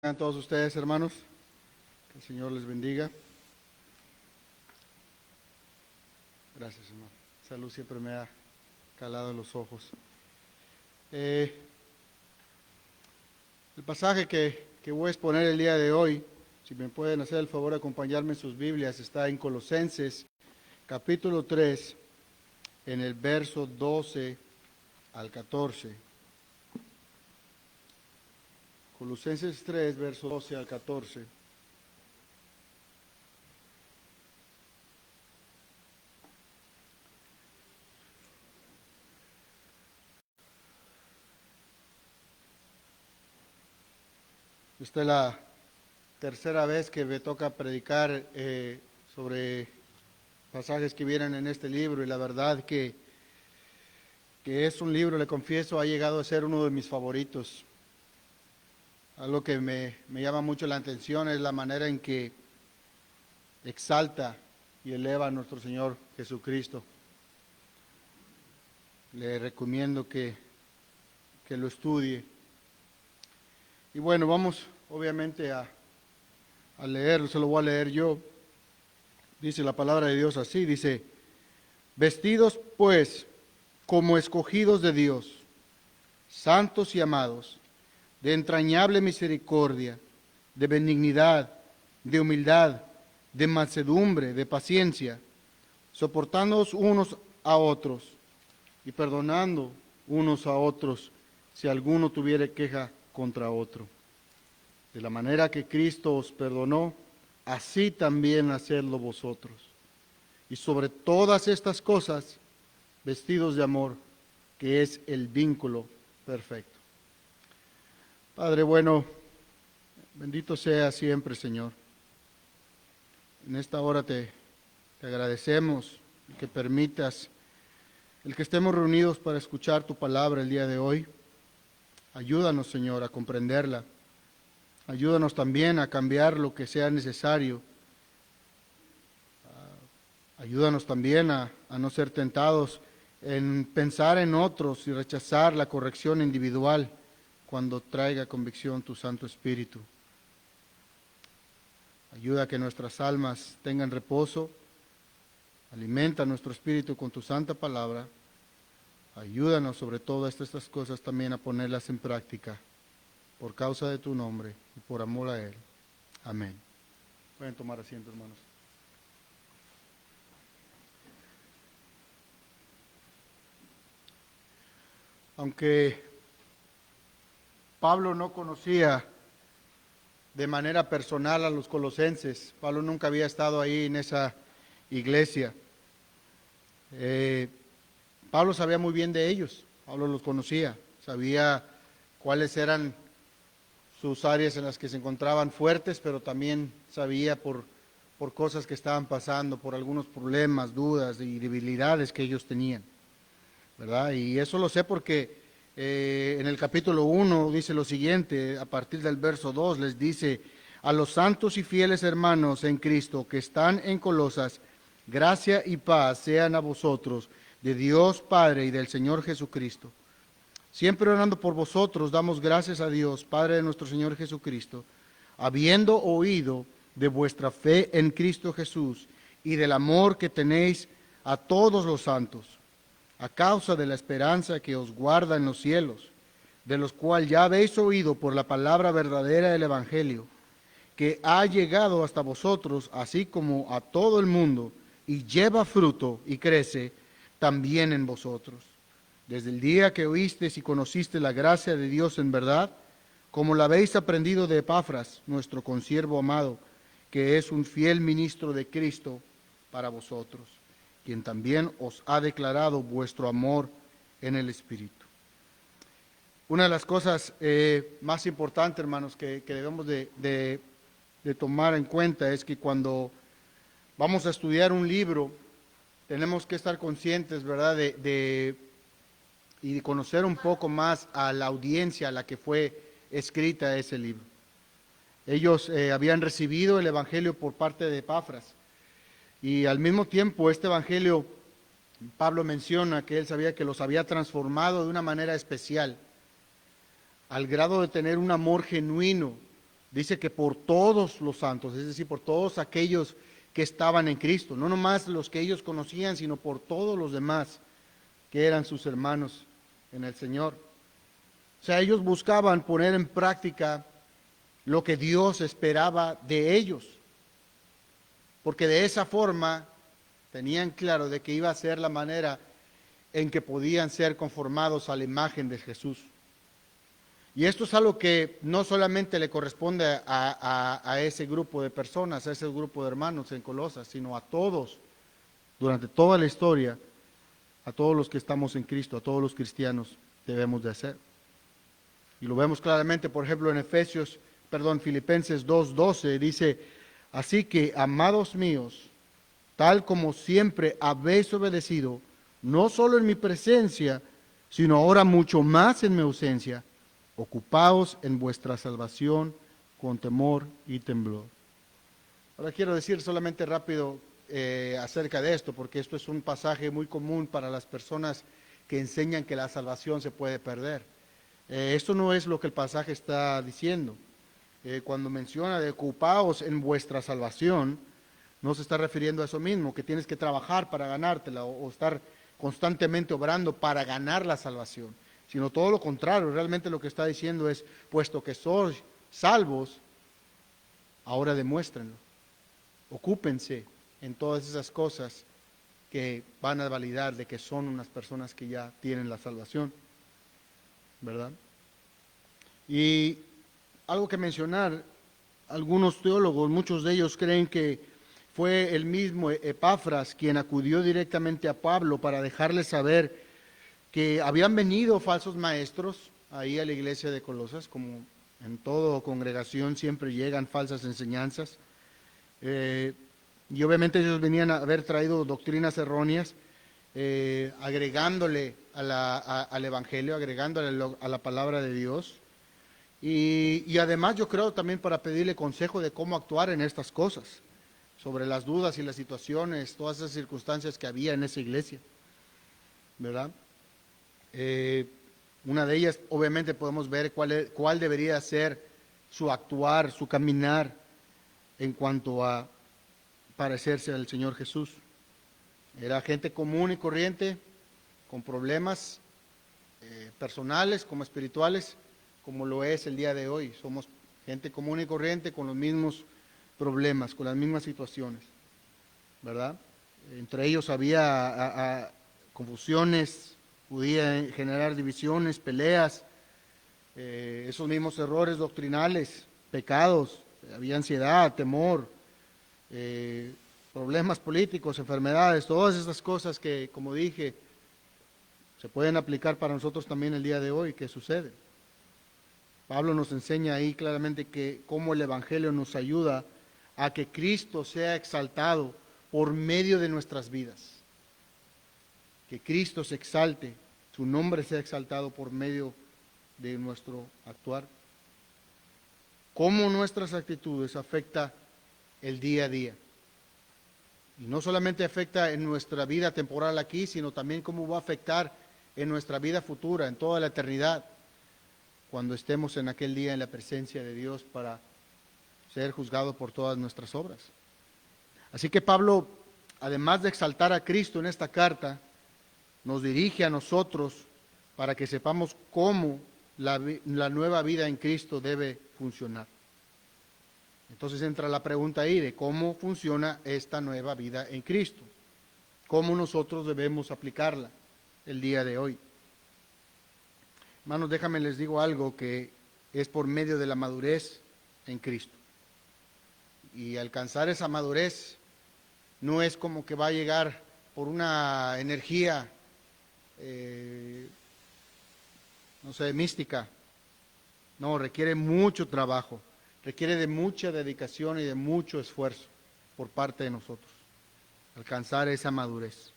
A todos ustedes, hermanos, que el Señor les bendiga. Gracias, hermano. Esa luz siempre me ha calado en los ojos. El pasaje que voy a exponer el día de hoy, si me pueden hacer el favor de acompañarme en sus Biblias, está en Colosenses, capítulo 3, en el verso 12 al 14. Colosenses 3, verso 12 al 14. Esta es la tercera vez que me toca predicar sobre pasajes que vienen en este libro, y la verdad que es un libro, le confieso, ha llegado a ser uno de mis favoritos. Algo que me llama mucho la atención es la manera en que exalta y eleva a nuestro Señor Jesucristo. Le recomiendo que lo estudie. Y bueno, vamos obviamente a leerlo, se lo voy a leer yo. Dice la palabra de Dios así, dice: vestidos pues como escogidos de Dios, santos y amados, de entrañable misericordia, de benignidad, de humildad, de mansedumbre, de paciencia, soportándoos unos a otros y perdonando unos a otros si alguno tuviere queja contra otro. De la manera que Cristo os perdonó, así también hacedlo vosotros. Y sobre todas estas cosas, vestidos de amor, que es el vínculo perfecto. Padre bueno, bendito sea siempre, Señor. En esta hora te agradecemos que permitas el que estemos reunidos para escuchar tu palabra el día de hoy. Ayúdanos, Señor, a comprenderla. Ayúdanos también a cambiar lo que sea necesario. Ayúdanos también a no ser tentados en pensar en otros y rechazar la corrección individual cuando traiga convicción tu Santo Espíritu. Ayuda a que nuestras almas tengan reposo. Alimenta nuestro espíritu con tu santa palabra. Ayúdanos sobre todas estas cosas también a ponerlas en práctica por causa de tu nombre y por amor a Él. Amén. Pueden tomar asiento, hermanos. Aunque Pablo no conocía de manera personal a los colosenses, Pablo nunca había estado ahí en esa iglesia. Pablo sabía muy bien de ellos, Pablo los conocía, sabía cuáles eran sus áreas en las que se encontraban fuertes, pero también sabía por cosas que estaban pasando, por algunos problemas, dudas y debilidades que ellos tenían, ¿verdad? Y eso lo sé porque en el capítulo 1 dice lo siguiente, a partir del verso 2 les dice: a los santos y fieles hermanos en Cristo que están en Colosas, gracia y paz sean a vosotros, de Dios Padre y del Señor Jesucristo. Siempre orando por vosotros, damos gracias a Dios, Padre de nuestro Señor Jesucristo, habiendo oído de vuestra fe en Cristo Jesús y del amor que tenéis a todos los santos, a causa de la esperanza que os guarda en los cielos, de los cuales ya habéis oído por la palabra verdadera del Evangelio, que ha llegado hasta vosotros, así como a todo el mundo, y lleva fruto y crece también en vosotros. Desde el día que oísteis y conocisteis la gracia de Dios en verdad, como la habéis aprendido de Epafras, nuestro consiervo amado, que es un fiel ministro de Cristo para vosotros, quien también os ha declarado vuestro amor en el Espíritu. Una de las cosas más importantes, hermanos, que debemos de tomar en cuenta es que cuando vamos a estudiar un libro, tenemos que estar conscientes, ¿verdad?, y de conocer un poco más a la audiencia a la que fue escrita ese libro. Ellos habían recibido el Evangelio por parte de Epafras, y al mismo tiempo este Evangelio, Pablo menciona que él sabía que los había transformado de una manera especial, al grado de tener un amor genuino Dice que por todos los santos, es decir, por todos aquellos que estaban en Cristo, no nomás los que ellos conocían, sino por todos los demás que eran sus hermanos en el Señor. O sea, ellos buscaban poner en práctica lo que Dios esperaba de ellos, porque de esa forma tenían claro de que iba a ser la manera en que podían ser conformados a la imagen de Jesús. Y esto es algo que no solamente le corresponde a ese grupo de personas, a ese grupo de hermanos en Colosas, sino a todos, durante toda la historia, a todos los que estamos en Cristo, a todos los cristianos debemos de hacer. Y lo vemos claramente, por ejemplo, en Filipenses 2:12, dice, así que, amados míos, tal como siempre habéis obedecido, no solo en mi presencia, sino ahora mucho más en mi ausencia, ocupaos en vuestra salvación con temor y temblor. Ahora quiero decir solamente rápido acerca de esto, porque esto es un pasaje muy común para las personas que enseñan que la salvación se puede perder. Esto no es lo que el pasaje está diciendo. Cuando menciona de ocupaos en vuestra salvación, no se está refiriendo a eso mismo, que tienes que trabajar para ganártela o estar constantemente obrando para ganar la salvación, sino todo lo contrario. Realmente lo que está diciendo es, puesto que sois salvos, ahora demuéstrenlo. Ocúpense en todas esas cosas que van a validar de que son unas personas que ya tienen la salvación, ¿verdad? Y algo que mencionar, algunos teólogos, muchos de ellos creen que fue el mismo Epafras quien acudió directamente a Pablo para dejarle saber que habían venido falsos maestros ahí a la iglesia de Colosas, como en toda congregación siempre llegan falsas enseñanzas, y obviamente ellos venían a haber traído doctrinas erróneas, agregándole al Evangelio, agregándole a la palabra de Dios, y además yo creo también para pedirle consejo de cómo actuar en estas cosas, sobre las dudas y las situaciones, todas esas circunstancias que había en esa iglesia, ¿verdad? Una de ellas, obviamente, podemos ver cuál debería ser su actuar, su caminar en cuanto a parecerse al Señor Jesús. Era gente común y corriente, con problemas personales como espirituales, como lo es el día de hoy. Somos gente común y corriente con los mismos problemas, con las mismas situaciones, ¿verdad? Entre ellos había confusiones, podía generar divisiones, peleas, esos mismos errores doctrinales, pecados, había ansiedad, temor, problemas políticos, enfermedades, todas esas cosas que, como dije, se pueden aplicar para nosotros también el día de hoy. ¿Qué sucede? Pablo nos enseña ahí claramente que cómo el Evangelio nos ayuda a que Cristo sea exaltado por medio de nuestras vidas. Que Cristo se exalte, su nombre sea exaltado por medio de nuestro actuar. Cómo nuestras actitudes afectan el día a día. Y no solamente afecta en nuestra vida temporal aquí, sino también cómo va a afectar en nuestra vida futura, en toda la eternidad, cuando estemos en aquel día en la presencia de Dios para ser juzgado por todas nuestras obras. Así que Pablo, además de exaltar a Cristo en esta carta, nos dirige a nosotros para que sepamos cómo la nueva vida en Cristo debe funcionar. Entonces entra la pregunta ahí de cómo funciona esta nueva vida en Cristo, cómo nosotros debemos aplicarla el día de hoy. Hermanos, déjame les digo algo que es por medio de la madurez en Cristo. Y alcanzar esa madurez no es como que va a llegar por una energía, no sé, mística. No, requiere mucho trabajo, requiere de mucha dedicación y de mucho esfuerzo por parte de nosotros, alcanzar esa madurez.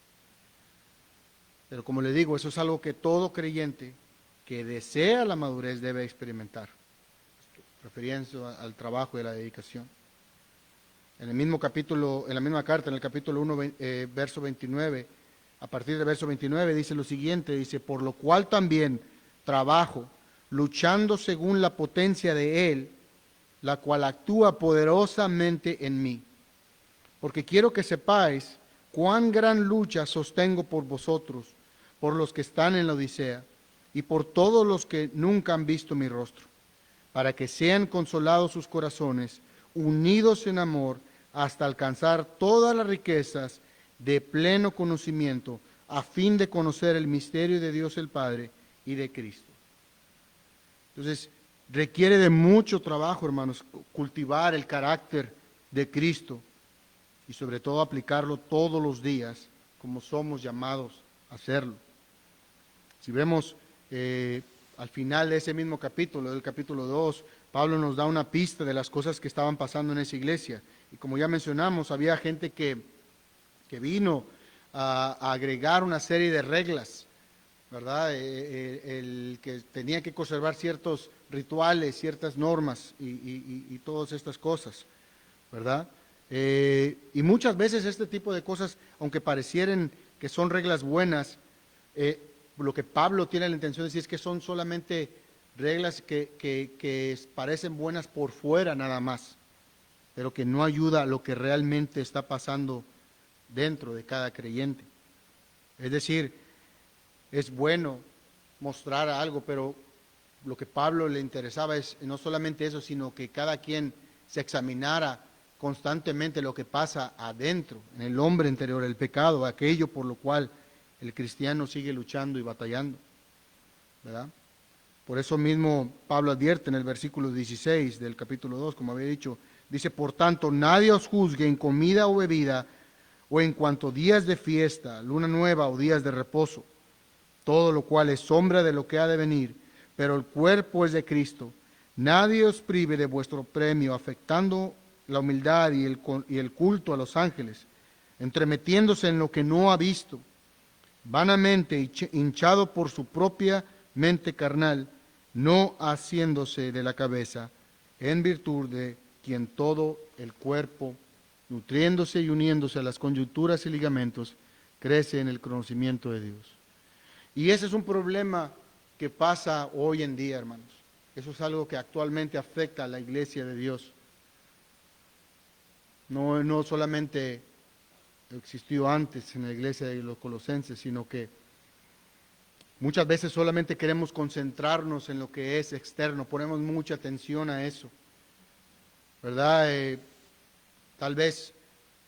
Pero como le digo, eso es algo que todo creyente que desea la madurez debe experimentar, refiriéndose al trabajo y a la dedicación. En el mismo capítulo, en la misma carta, en el capítulo 1, verso 29, a partir del verso 29 dice lo siguiente, dice, por lo cual también trabajo, luchando según la potencia de Él, la cual actúa poderosamente en mí. Porque quiero que sepáis cuán gran lucha sostengo por vosotros, por los que están en la Odisea, y por todos los que nunca han visto mi rostro, para que sean consolados sus corazones, unidos en amor, hasta alcanzar todas las riquezas de pleno conocimiento, a fin de conocer el misterio de Dios el Padre y de Cristo. Entonces, requiere de mucho trabajo, hermanos, cultivar el carácter de Cristo y sobre todo aplicarlo todos los días, como somos llamados a hacerlo. Si vemos al final de ese mismo capítulo, del capítulo 2, Pablo nos da una pista de las cosas que estaban pasando en esa iglesia. Y como ya mencionamos, había gente que vino a agregar una serie de reglas, ¿verdad? El que tenía que conservar ciertos rituales, ciertas normas y todas estas cosas, ¿verdad? Y muchas veces este tipo de cosas, aunque parecieran que son reglas buenas, lo que Pablo tiene la intención de decir es que son solamente reglas que parecen buenas por fuera nada más, pero que no ayuda a lo que realmente está pasando dentro de cada creyente. Es decir, es bueno mostrar algo, pero lo que Pablo le interesaba es no solamente eso, sino que cada quien se examinara constantemente lo que pasa adentro, en el hombre interior, el pecado, aquello por lo cual el cristiano sigue luchando y batallando, ¿verdad? Por eso mismo Pablo advierte en el versículo 16 del capítulo 2, como había dicho, dice, por tanto, nadie os juzgue en comida o bebida, o en cuanto días de fiesta, luna nueva o días de reposo, todo lo cual es sombra de lo que ha de venir, pero el cuerpo es de Cristo. Nadie os prive de vuestro premio, afectando la humildad y el culto a los ángeles, entremetiéndose en lo que no ha visto, vanamente hinchado por su propia mente carnal, no haciéndose de la cabeza, en virtud de quien todo el cuerpo, nutriéndose y uniéndose a las coyunturas y ligamentos, crece en el conocimiento de Dios. Y ese es un problema que pasa hoy en día, hermanos. Eso es algo que actualmente afecta a la iglesia de Dios. No solamente existió antes en la iglesia de los colosenses, sino que muchas veces solamente queremos concentrarnos en lo que es externo, ponemos mucha atención a eso, ¿verdad? Tal vez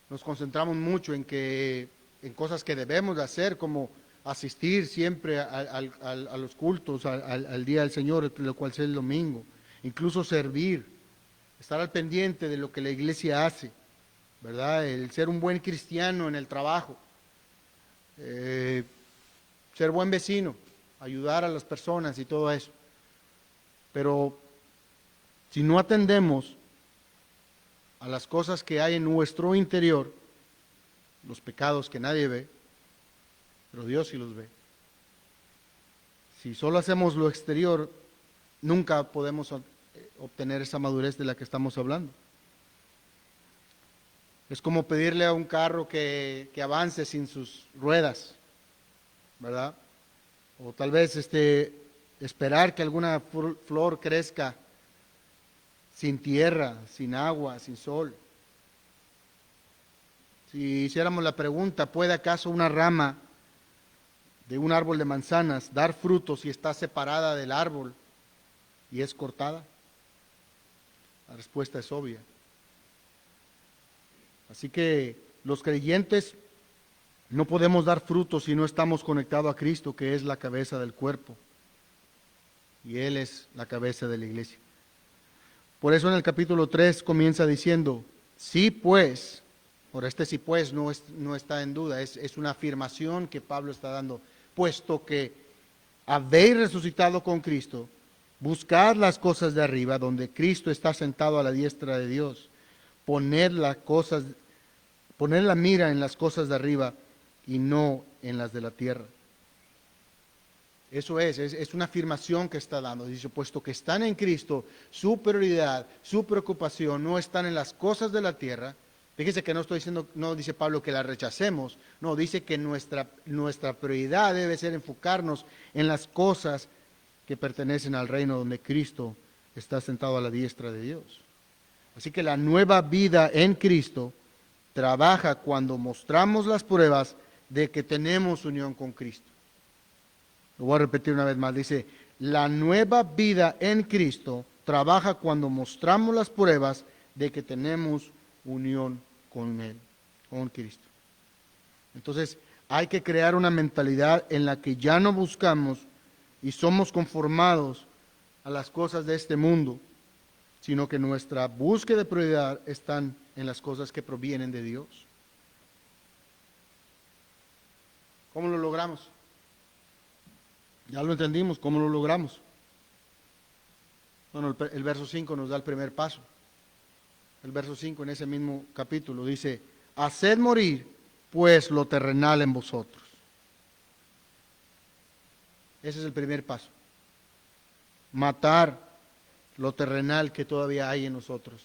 nos concentramos mucho en cosas que debemos de hacer, como asistir siempre a los cultos, al día del Señor, lo cual es el domingo, incluso servir, estar al pendiente de lo que la iglesia hace, ¿verdad? El ser un buen cristiano en el trabajo, ser buen vecino, ayudar a las personas y todo eso. Pero si no atendemos a las cosas que hay en nuestro interior, los pecados que nadie ve, pero Dios sí los ve. Si solo hacemos lo exterior, nunca podemos obtener esa madurez de la que estamos hablando. Es como pedirle a un carro que avance sin sus ruedas, ¿verdad? O tal vez esperar que alguna flor crezca sin tierra, sin agua, sin sol. Si hiciéramos la pregunta, ¿puede acaso una rama de un árbol de manzanas dar frutos si está separada del árbol y es cortada? La respuesta es obvia. Así que los creyentes no podemos dar frutos si no estamos conectados a Cristo, que es la cabeza del cuerpo. Y Él es la cabeza de la iglesia. Por eso en el capítulo 3 comienza diciendo, sí pues, ahora sí pues no está en duda, es una afirmación que Pablo está dando, puesto que habéis resucitado con Cristo, buscad las cosas de arriba, donde Cristo está sentado a la diestra de Dios. Poner la mira en las cosas de arriba y no en las de la tierra. Eso es una afirmación que está dando. Dice, puesto que están en Cristo, su prioridad, su preocupación no están en las cosas de la tierra. Fíjese que no estoy diciendo, no dice Pablo que las rechacemos, no, dice que nuestra prioridad debe ser enfocarnos en las cosas que pertenecen al reino donde Cristo está sentado a la diestra de Dios. Así que la nueva vida en Cristo trabaja cuando mostramos las pruebas de que tenemos unión con Cristo. Lo voy a repetir una vez más. Dice, la nueva vida en Cristo trabaja cuando mostramos las pruebas de que tenemos unión con Él, con Cristo. Entonces, hay que crear una mentalidad en la que ya no buscamos y somos conformados a las cosas de este mundo, sino que nuestra búsqueda de prioridad están en las cosas que provienen de Dios. ¿Cómo lo logramos? Ya lo entendimos, ¿cómo lo logramos? Bueno, el verso 5 nos da el primer paso. El verso 5 en ese mismo capítulo dice, haced morir pues lo terrenal en vosotros. Ese es el primer paso. Matar lo terrenal que todavía hay en nosotros.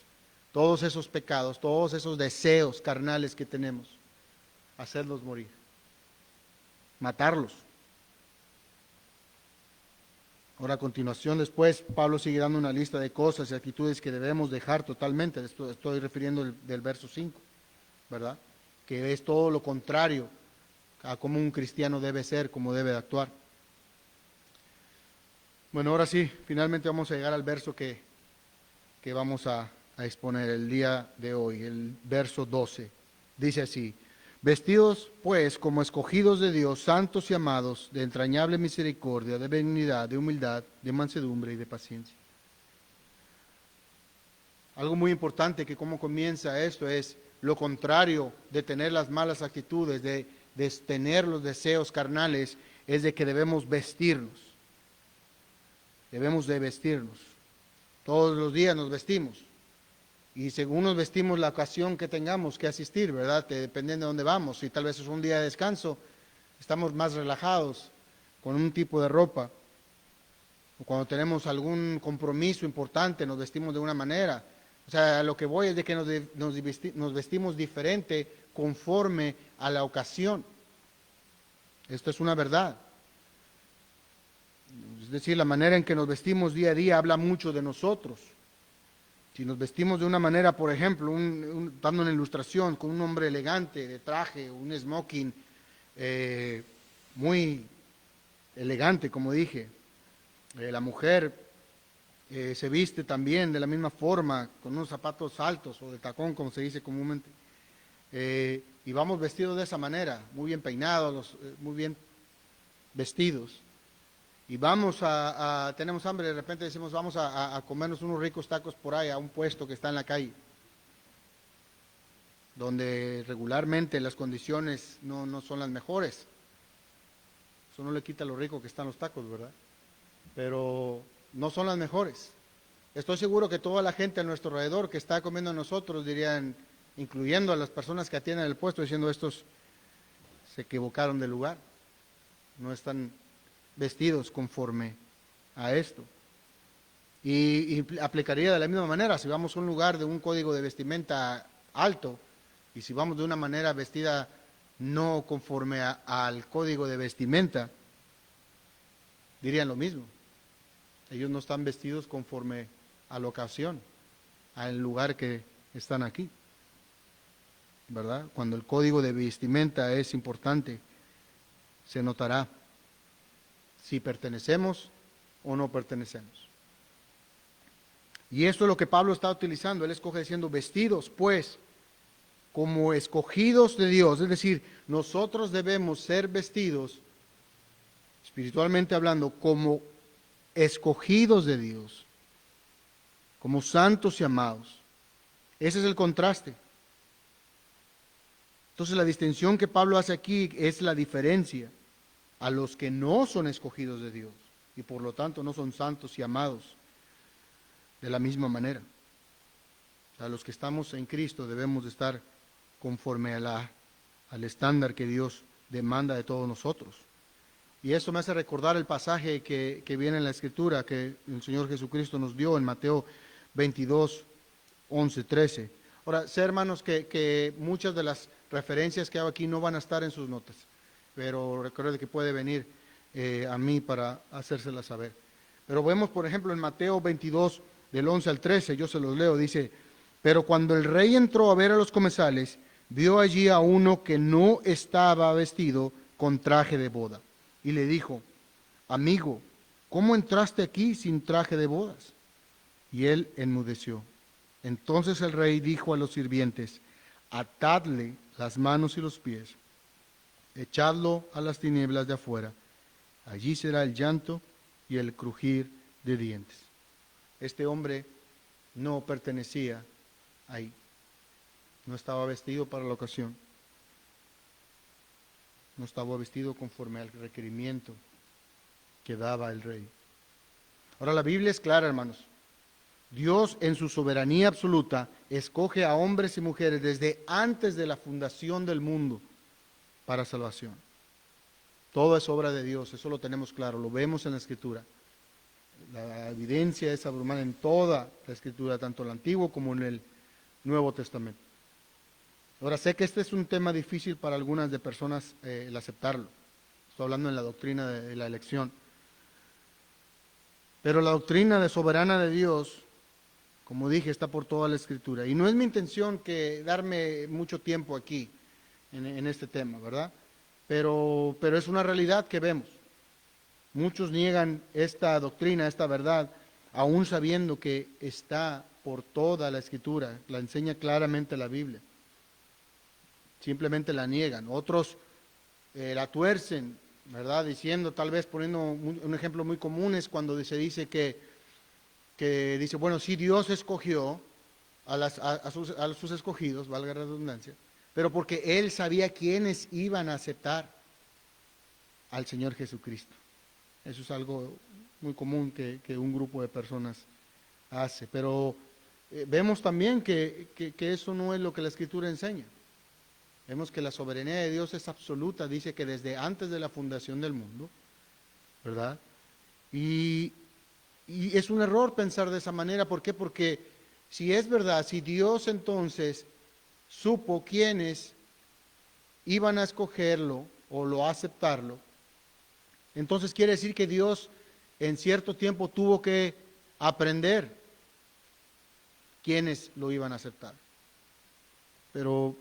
Todos esos pecados, todos esos deseos carnales que tenemos, hacerlos morir. Matarlos. Ahora a continuación después Pablo sigue dando una lista de cosas y actitudes que debemos dejar totalmente. Estoy refiriendo del verso 5, ¿verdad? Que es todo lo contrario a cómo un cristiano debe ser, cómo debe de actuar. Bueno, ahora sí, finalmente vamos a llegar al verso que vamos a exponer el día de hoy, el verso 12. Dice así, vestidos pues como escogidos de Dios, santos y amados, de entrañable misericordia, de benignidad, de humildad, de mansedumbre y de paciencia. Algo muy importante que cómo comienza esto es lo contrario de tener las malas actitudes, de tener los deseos carnales, es de que debemos vestirnos. Debemos de vestirnos. Todos los días nos vestimos. Y según nos vestimos la ocasión que tengamos que asistir, ¿verdad? Dependiendo de dónde vamos. Si tal vez es un día de descanso, estamos más relajados con un tipo de ropa. O cuando tenemos algún compromiso importante, nos vestimos de una manera. O sea, lo que voy es de que nos vestimos diferente conforme a la ocasión. Esto es una verdad. Es decir, la manera en que nos vestimos día a día habla mucho de nosotros. Si nos vestimos de una manera, por ejemplo, dando una ilustración con un hombre elegante de traje, un smoking muy elegante, como dije. La mujer se viste también de la misma forma, con unos zapatos altos o de tacón, como se dice comúnmente. Y vamos vestidos de esa manera, muy bien peinados, muy bien vestidos. Y tenemos hambre, de repente decimos, vamos a comernos unos ricos tacos por ahí, a un puesto que está en la calle, donde regularmente las condiciones no son las mejores. Eso no le quita lo rico que están los tacos, ¿verdad? Pero no son las mejores. Estoy seguro que toda la gente a nuestro alrededor que está comiendo nosotros dirían, incluyendo a las personas que atienden el puesto, diciendo, estos se equivocaron de lugar, no están vestidos conforme a esto. Y aplicaría de la misma manera, si vamos a un lugar de un código de vestimenta alto, y si vamos de una manera vestida no conforme al código de vestimenta, dirían lo mismo. Ellos no están vestidos conforme a la ocasión, al lugar que están aquí, ¿verdad? Cuando el código de vestimenta es importante, se notará si pertenecemos o no pertenecemos. Y esto es lo que Pablo está utilizando. Él escoge diciendo, vestidos pues como escogidos de Dios. Es decir, nosotros debemos ser vestidos, espiritualmente hablando, como escogidos de Dios, como santos y amados. Ese es el contraste. Entonces la distinción que Pablo hace aquí es la diferencia a los que no son escogidos de Dios y por lo tanto no son santos y amados de la misma manera. O sea, los que estamos en Cristo debemos de estar conforme al estándar que Dios demanda de todos nosotros. Y eso me hace recordar el pasaje que viene en la Escritura que el Señor Jesucristo nos dio en Mateo 22, 11, 13. Ahora, sé hermanos que muchas de las referencias que hago aquí no van a estar en sus notas, pero recuerde que puede venir a mí para hacérselas saber. Pero vemos, por ejemplo, en Mateo 22, del 11 al 13, yo se los leo, dice, Pero cuando el rey entró a ver a los comensales, vio allí a uno que no estaba vestido con traje de boda. Y le dijo, amigo, ¿cómo entraste aquí sin traje de bodas? Y él enmudeció. Entonces el rey dijo a los sirvientes, atadle las manos y los pies, echadlo a las tinieblas de afuera. Allí será el llanto y el crujir de dientes. Este hombre no pertenecía ahí. No estaba vestido para la ocasión. No estaba vestido conforme al requerimiento que daba el rey. Ahora la Biblia es clara, hermanos. Dios en su soberanía absoluta escoge a hombres y mujeres desde antes de la fundación del mundo para salvación. Todo es obra de Dios, eso lo tenemos claro, lo vemos en la Escritura. La evidencia es abrumada en toda la Escritura, tanto en el Antiguo como en el Nuevo Testamento. Ahora sé que este es un tema difícil para algunas de personas el aceptarlo. Estoy hablando en la doctrina de la elección. Pero la doctrina soberana de Dios, como dije, está por toda la Escritura. Y no es mi intención que darme mucho tiempo aquí en este tema, ¿verdad? Pero es una realidad que vemos. Muchos niegan esta doctrina, esta verdad, aún sabiendo que está por toda la Escritura, la enseña claramente la Biblia. Simplemente la niegan. Otros la tuercen, ¿verdad? Diciendo, tal vez poniendo un ejemplo muy común es cuando se dice que dice, bueno, sí, Dios escogió a sus escogidos, valga la redundancia, pero porque Él sabía quiénes iban a aceptar al Señor Jesucristo. Eso es algo muy común que un grupo de personas hace, pero vemos también que eso no es lo que la Escritura enseña. Vemos que la soberanía de Dios es absoluta, dice que desde antes de la fundación del mundo, ¿verdad? Y es un error pensar de esa manera, ¿por qué? Porque si es verdad, si Dios entonces supo quiénes iban a escogerlo o lo aceptarlo, entonces quiere decir que Dios en cierto tiempo tuvo que aprender quiénes lo iban a aceptar. Pero,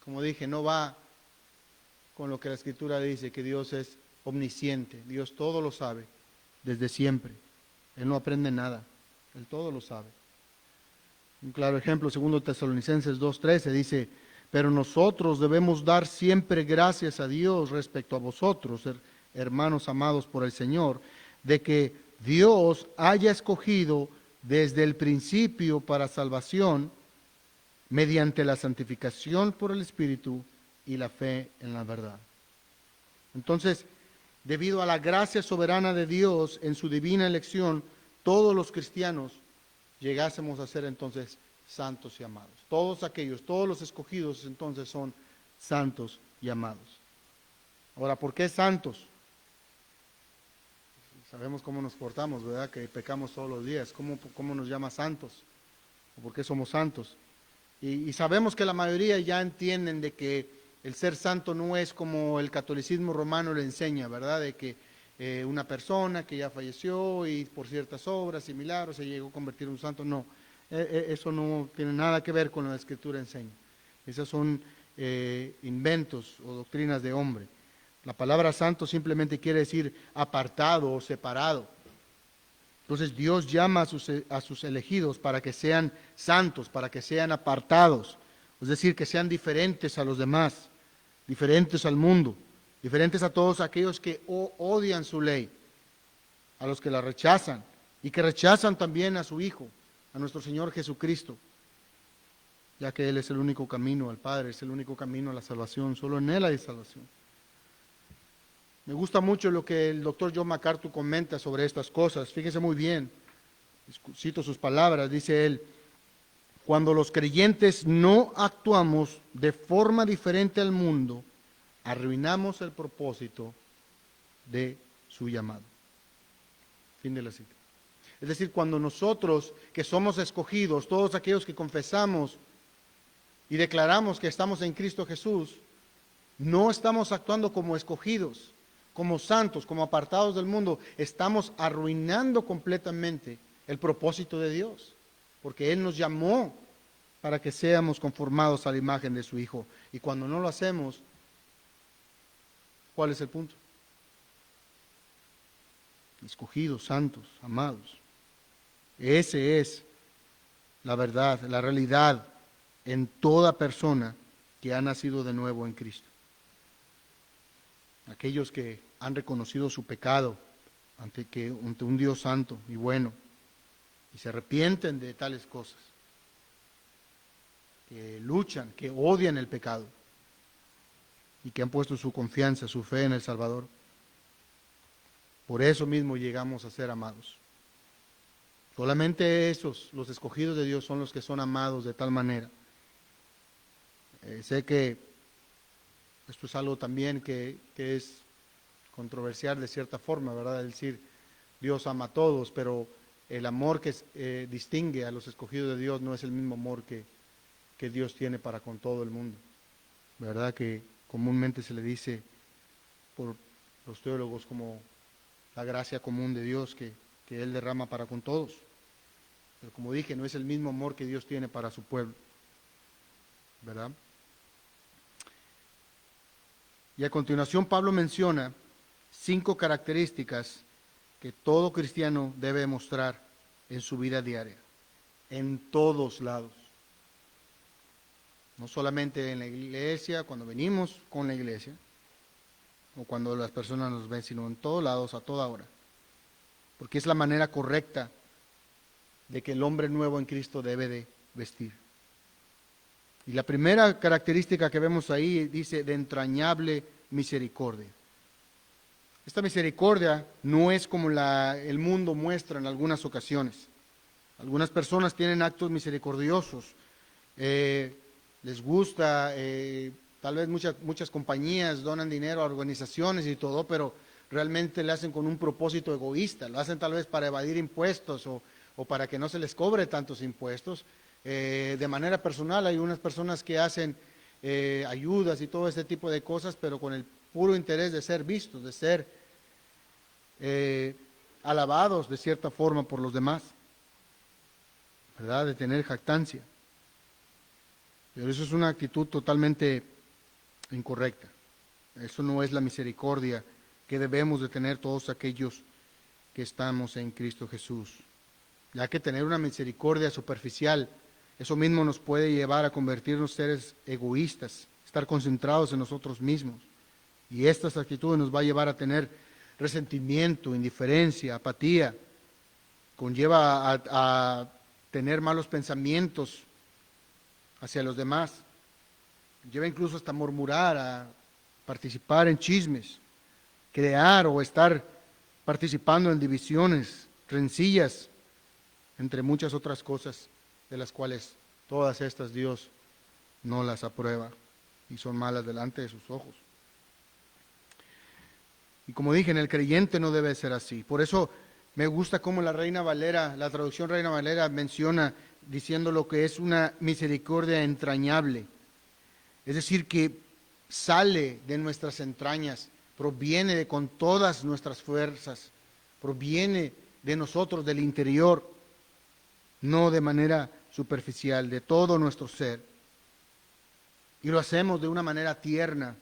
como dije, no va con lo que la Escritura dice, que Dios es omnisciente, Dios todo lo sabe, desde siempre. Él no aprende nada, Él todo lo sabe. Un claro ejemplo, 2 Tesalonicenses 2:13 dice, pero nosotros debemos dar siempre gracias a Dios respecto a vosotros, hermanos amados por el Señor, de que Dios haya escogido desde el principio para salvación, mediante la santificación por el Espíritu y la fe en la verdad. Entonces, debido a la gracia soberana de Dios en su divina elección, todos los cristianos llegásemos a ser entonces santos y amados. Todos los escogidos entonces son santos y amados. Ahora, ¿por qué santos? Sabemos cómo nos portamos, ¿verdad? Que pecamos todos los días. ¿Cómo nos llama santos? ¿O por qué somos santos? Y sabemos que la mayoría ya entienden de que el ser santo no es como el catolicismo romano le enseña, ¿verdad? De que una persona que ya falleció y por ciertas obras y milagros se llegó a convertir en un santo. No, eso no tiene nada que ver con lo que la Escritura enseña. Esos son inventos o doctrinas de hombre. La palabra santo simplemente quiere decir apartado o separado. Entonces Dios llama a sus elegidos para que sean santos, para que sean apartados, es decir, que sean diferentes a los demás, diferentes al mundo, diferentes a todos aquellos que odian su ley, a los que la rechazan y que rechazan también a su Hijo, a nuestro Señor Jesucristo, ya que Él es el único camino al Padre, es el único camino a la salvación, solo en Él hay salvación. Me gusta mucho lo que el doctor John MacArthur comenta sobre estas cosas. Fíjese muy bien, cito sus palabras, dice él, cuando los creyentes no actuamos de forma diferente al mundo, arruinamos el propósito de su llamado. Fin de la cita. Es decir, cuando nosotros que somos escogidos, todos aquellos que confesamos y declaramos que estamos en Cristo Jesús, no estamos actuando como escogidos, como santos, como apartados del mundo, estamos arruinando completamente el propósito de Dios, porque Él nos llamó para que seamos conformados a la imagen de su Hijo. Y cuando no lo hacemos, ¿cuál es el punto? Escogidos, santos, amados. Ese es la verdad, la realidad en toda persona que ha nacido de nuevo en Cristo. Aquellos que han reconocido su pecado ante un Dios santo y bueno y se arrepienten de tales cosas, que luchan, que odian el pecado y que han puesto su confianza, su fe en el Salvador. Por eso mismo llegamos a ser amados. Solamente esos, los escogidos de Dios, son los que son amados de tal manera. Sé que esto es algo también que es controversial de cierta forma, ¿verdad? Es decir, Dios ama a todos, pero el amor que distingue a los escogidos de Dios no es el mismo amor que Dios tiene para con todo el mundo. ¿Verdad? Que comúnmente se le dice por los teólogos como la gracia común de Dios que Él derrama para con todos. Pero como dije, no es el mismo amor que Dios tiene para su pueblo. ¿Verdad? Y a continuación Pablo menciona 5 características que todo cristiano debe mostrar en su vida diaria, en todos lados. No solamente en la iglesia, cuando venimos con la iglesia, o cuando las personas nos ven, sino en todos lados, a toda hora. Porque es la manera correcta de que el hombre nuevo en Cristo debe de vestir. Y la primera característica que vemos ahí dice de entrañable misericordia. Esta misericordia no es como el mundo muestra en algunas ocasiones. Algunas personas tienen actos misericordiosos, les gusta, tal vez muchas compañías donan dinero a organizaciones y todo, pero realmente lo hacen con un propósito egoísta, lo hacen tal vez para evadir impuestos o para que no se les cobre tantos impuestos. De manera personal hay unas personas que hacen ayudas y todo este tipo de cosas, pero con el puro interés de ser vistos, de ser alabados de cierta forma por los demás, ¿verdad? De tener jactancia. Pero eso es una actitud totalmente incorrecta. Eso no es la misericordia que debemos de tener todos aquellos que estamos en Cristo Jesús. Ya que tener una misericordia superficial, eso mismo nos puede llevar a convertirnos en seres egoístas, estar concentrados en nosotros mismos. Y estas actitudes nos va a llevar a tener resentimiento, indiferencia, apatía, conlleva a tener malos pensamientos hacia los demás, lleva incluso hasta murmurar, a participar en chismes, crear o estar participando en divisiones, rencillas, entre muchas otras cosas de las cuales todas estas Dios no las aprueba y son malas delante de sus ojos. Y como dije, en el creyente no debe ser así. Por eso me gusta cómo la traducción Reina Valera menciona diciendo lo que es una misericordia entrañable. Es decir, que sale de nuestras entrañas, proviene con todas nuestras fuerzas, proviene de nosotros, del interior, no de manera superficial, de todo nuestro ser. Y lo hacemos de una manera tierna,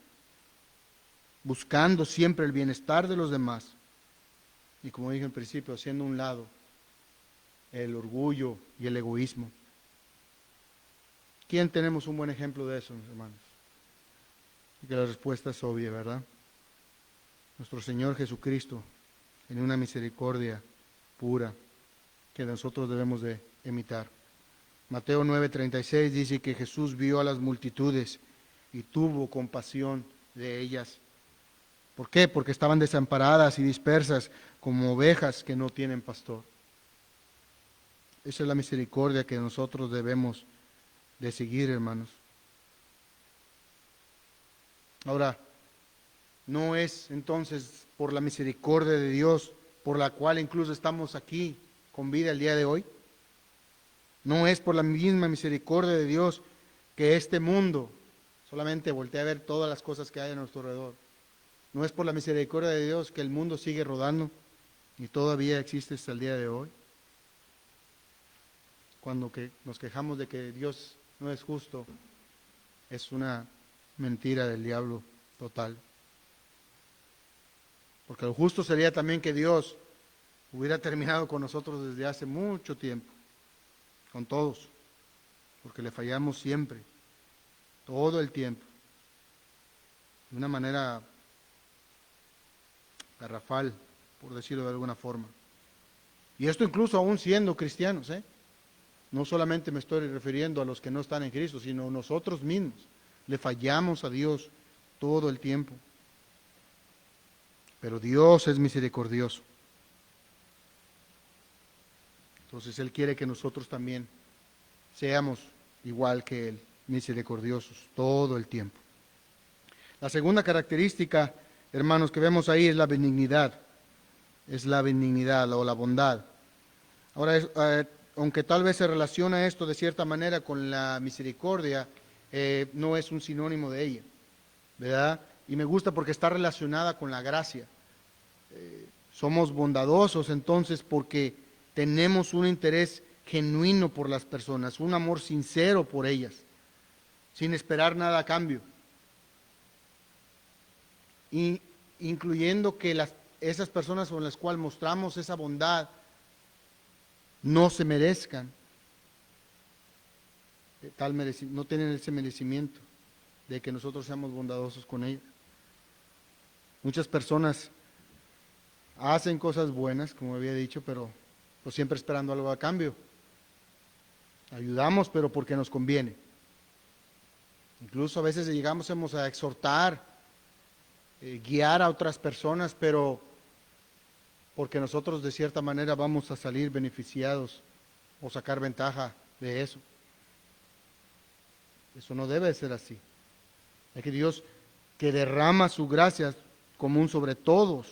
buscando siempre el bienestar de los demás. Y como dije al principio, haciendo a un lado el orgullo y el egoísmo. ¿Quién tenemos un buen ejemplo de eso, mis hermanos? Y que la respuesta es obvia, ¿verdad? Nuestro Señor Jesucristo, en una misericordia pura que nosotros debemos de imitar. Mateo 9:36 dice que Jesús vio a las multitudes y tuvo compasión de ellas. ¿Por qué? Porque estaban desamparadas y dispersas como ovejas que no tienen pastor. Esa es la misericordia que nosotros debemos de seguir, hermanos. Ahora, no es entonces por la misericordia de Dios por la cual incluso estamos aquí con vida el día de hoy. No es por la misma misericordia de Dios que este mundo solamente voltea a ver todas las cosas que hay a nuestro alrededor. No es por la misericordia de Dios que el mundo sigue rodando y todavía existe hasta el día de hoy. Cuando nos quejamos de que Dios no es justo, es una mentira del diablo total. Porque lo justo sería también que Dios hubiera terminado con nosotros desde hace mucho tiempo, con todos, porque le fallamos siempre, todo el tiempo, de una manera garrafal, por decirlo de alguna forma. Y esto incluso aún siendo cristianos, ¿eh? No solamente me estoy refiriendo a los que no están en Cristo, sino nosotros mismos. Le fallamos a Dios todo el tiempo. Pero Dios es misericordioso. Entonces Él quiere que nosotros también seamos igual que Él, misericordiosos todo el tiempo. La segunda característica, hermanos, que vemos ahí es la benignidad. Es la benignidad o la bondad. Ahora, aunque tal vez se relaciona esto de cierta manera con la misericordia, no es un sinónimo de ella, ¿verdad? Y me gusta porque está relacionada con la gracia. Somos bondadosos entonces porque tenemos un interés genuino por las personas, un amor sincero por ellas, sin esperar nada a cambio. Y incluyendo que esas personas con las cuales mostramos esa bondad no se merezcan no tienen ese merecimiento de que nosotros seamos bondadosos con ellos. Muchas personas hacen cosas buenas, como había dicho, pero pues siempre esperando algo a cambio. Ayudamos, pero porque nos conviene. Incluso a veces llegamos a exhortar, guiar a otras personas, pero porque nosotros de cierta manera vamos a salir beneficiados o sacar ventaja de eso. Eso no debe ser así. Es que Dios que derrama su gracia común sobre todos,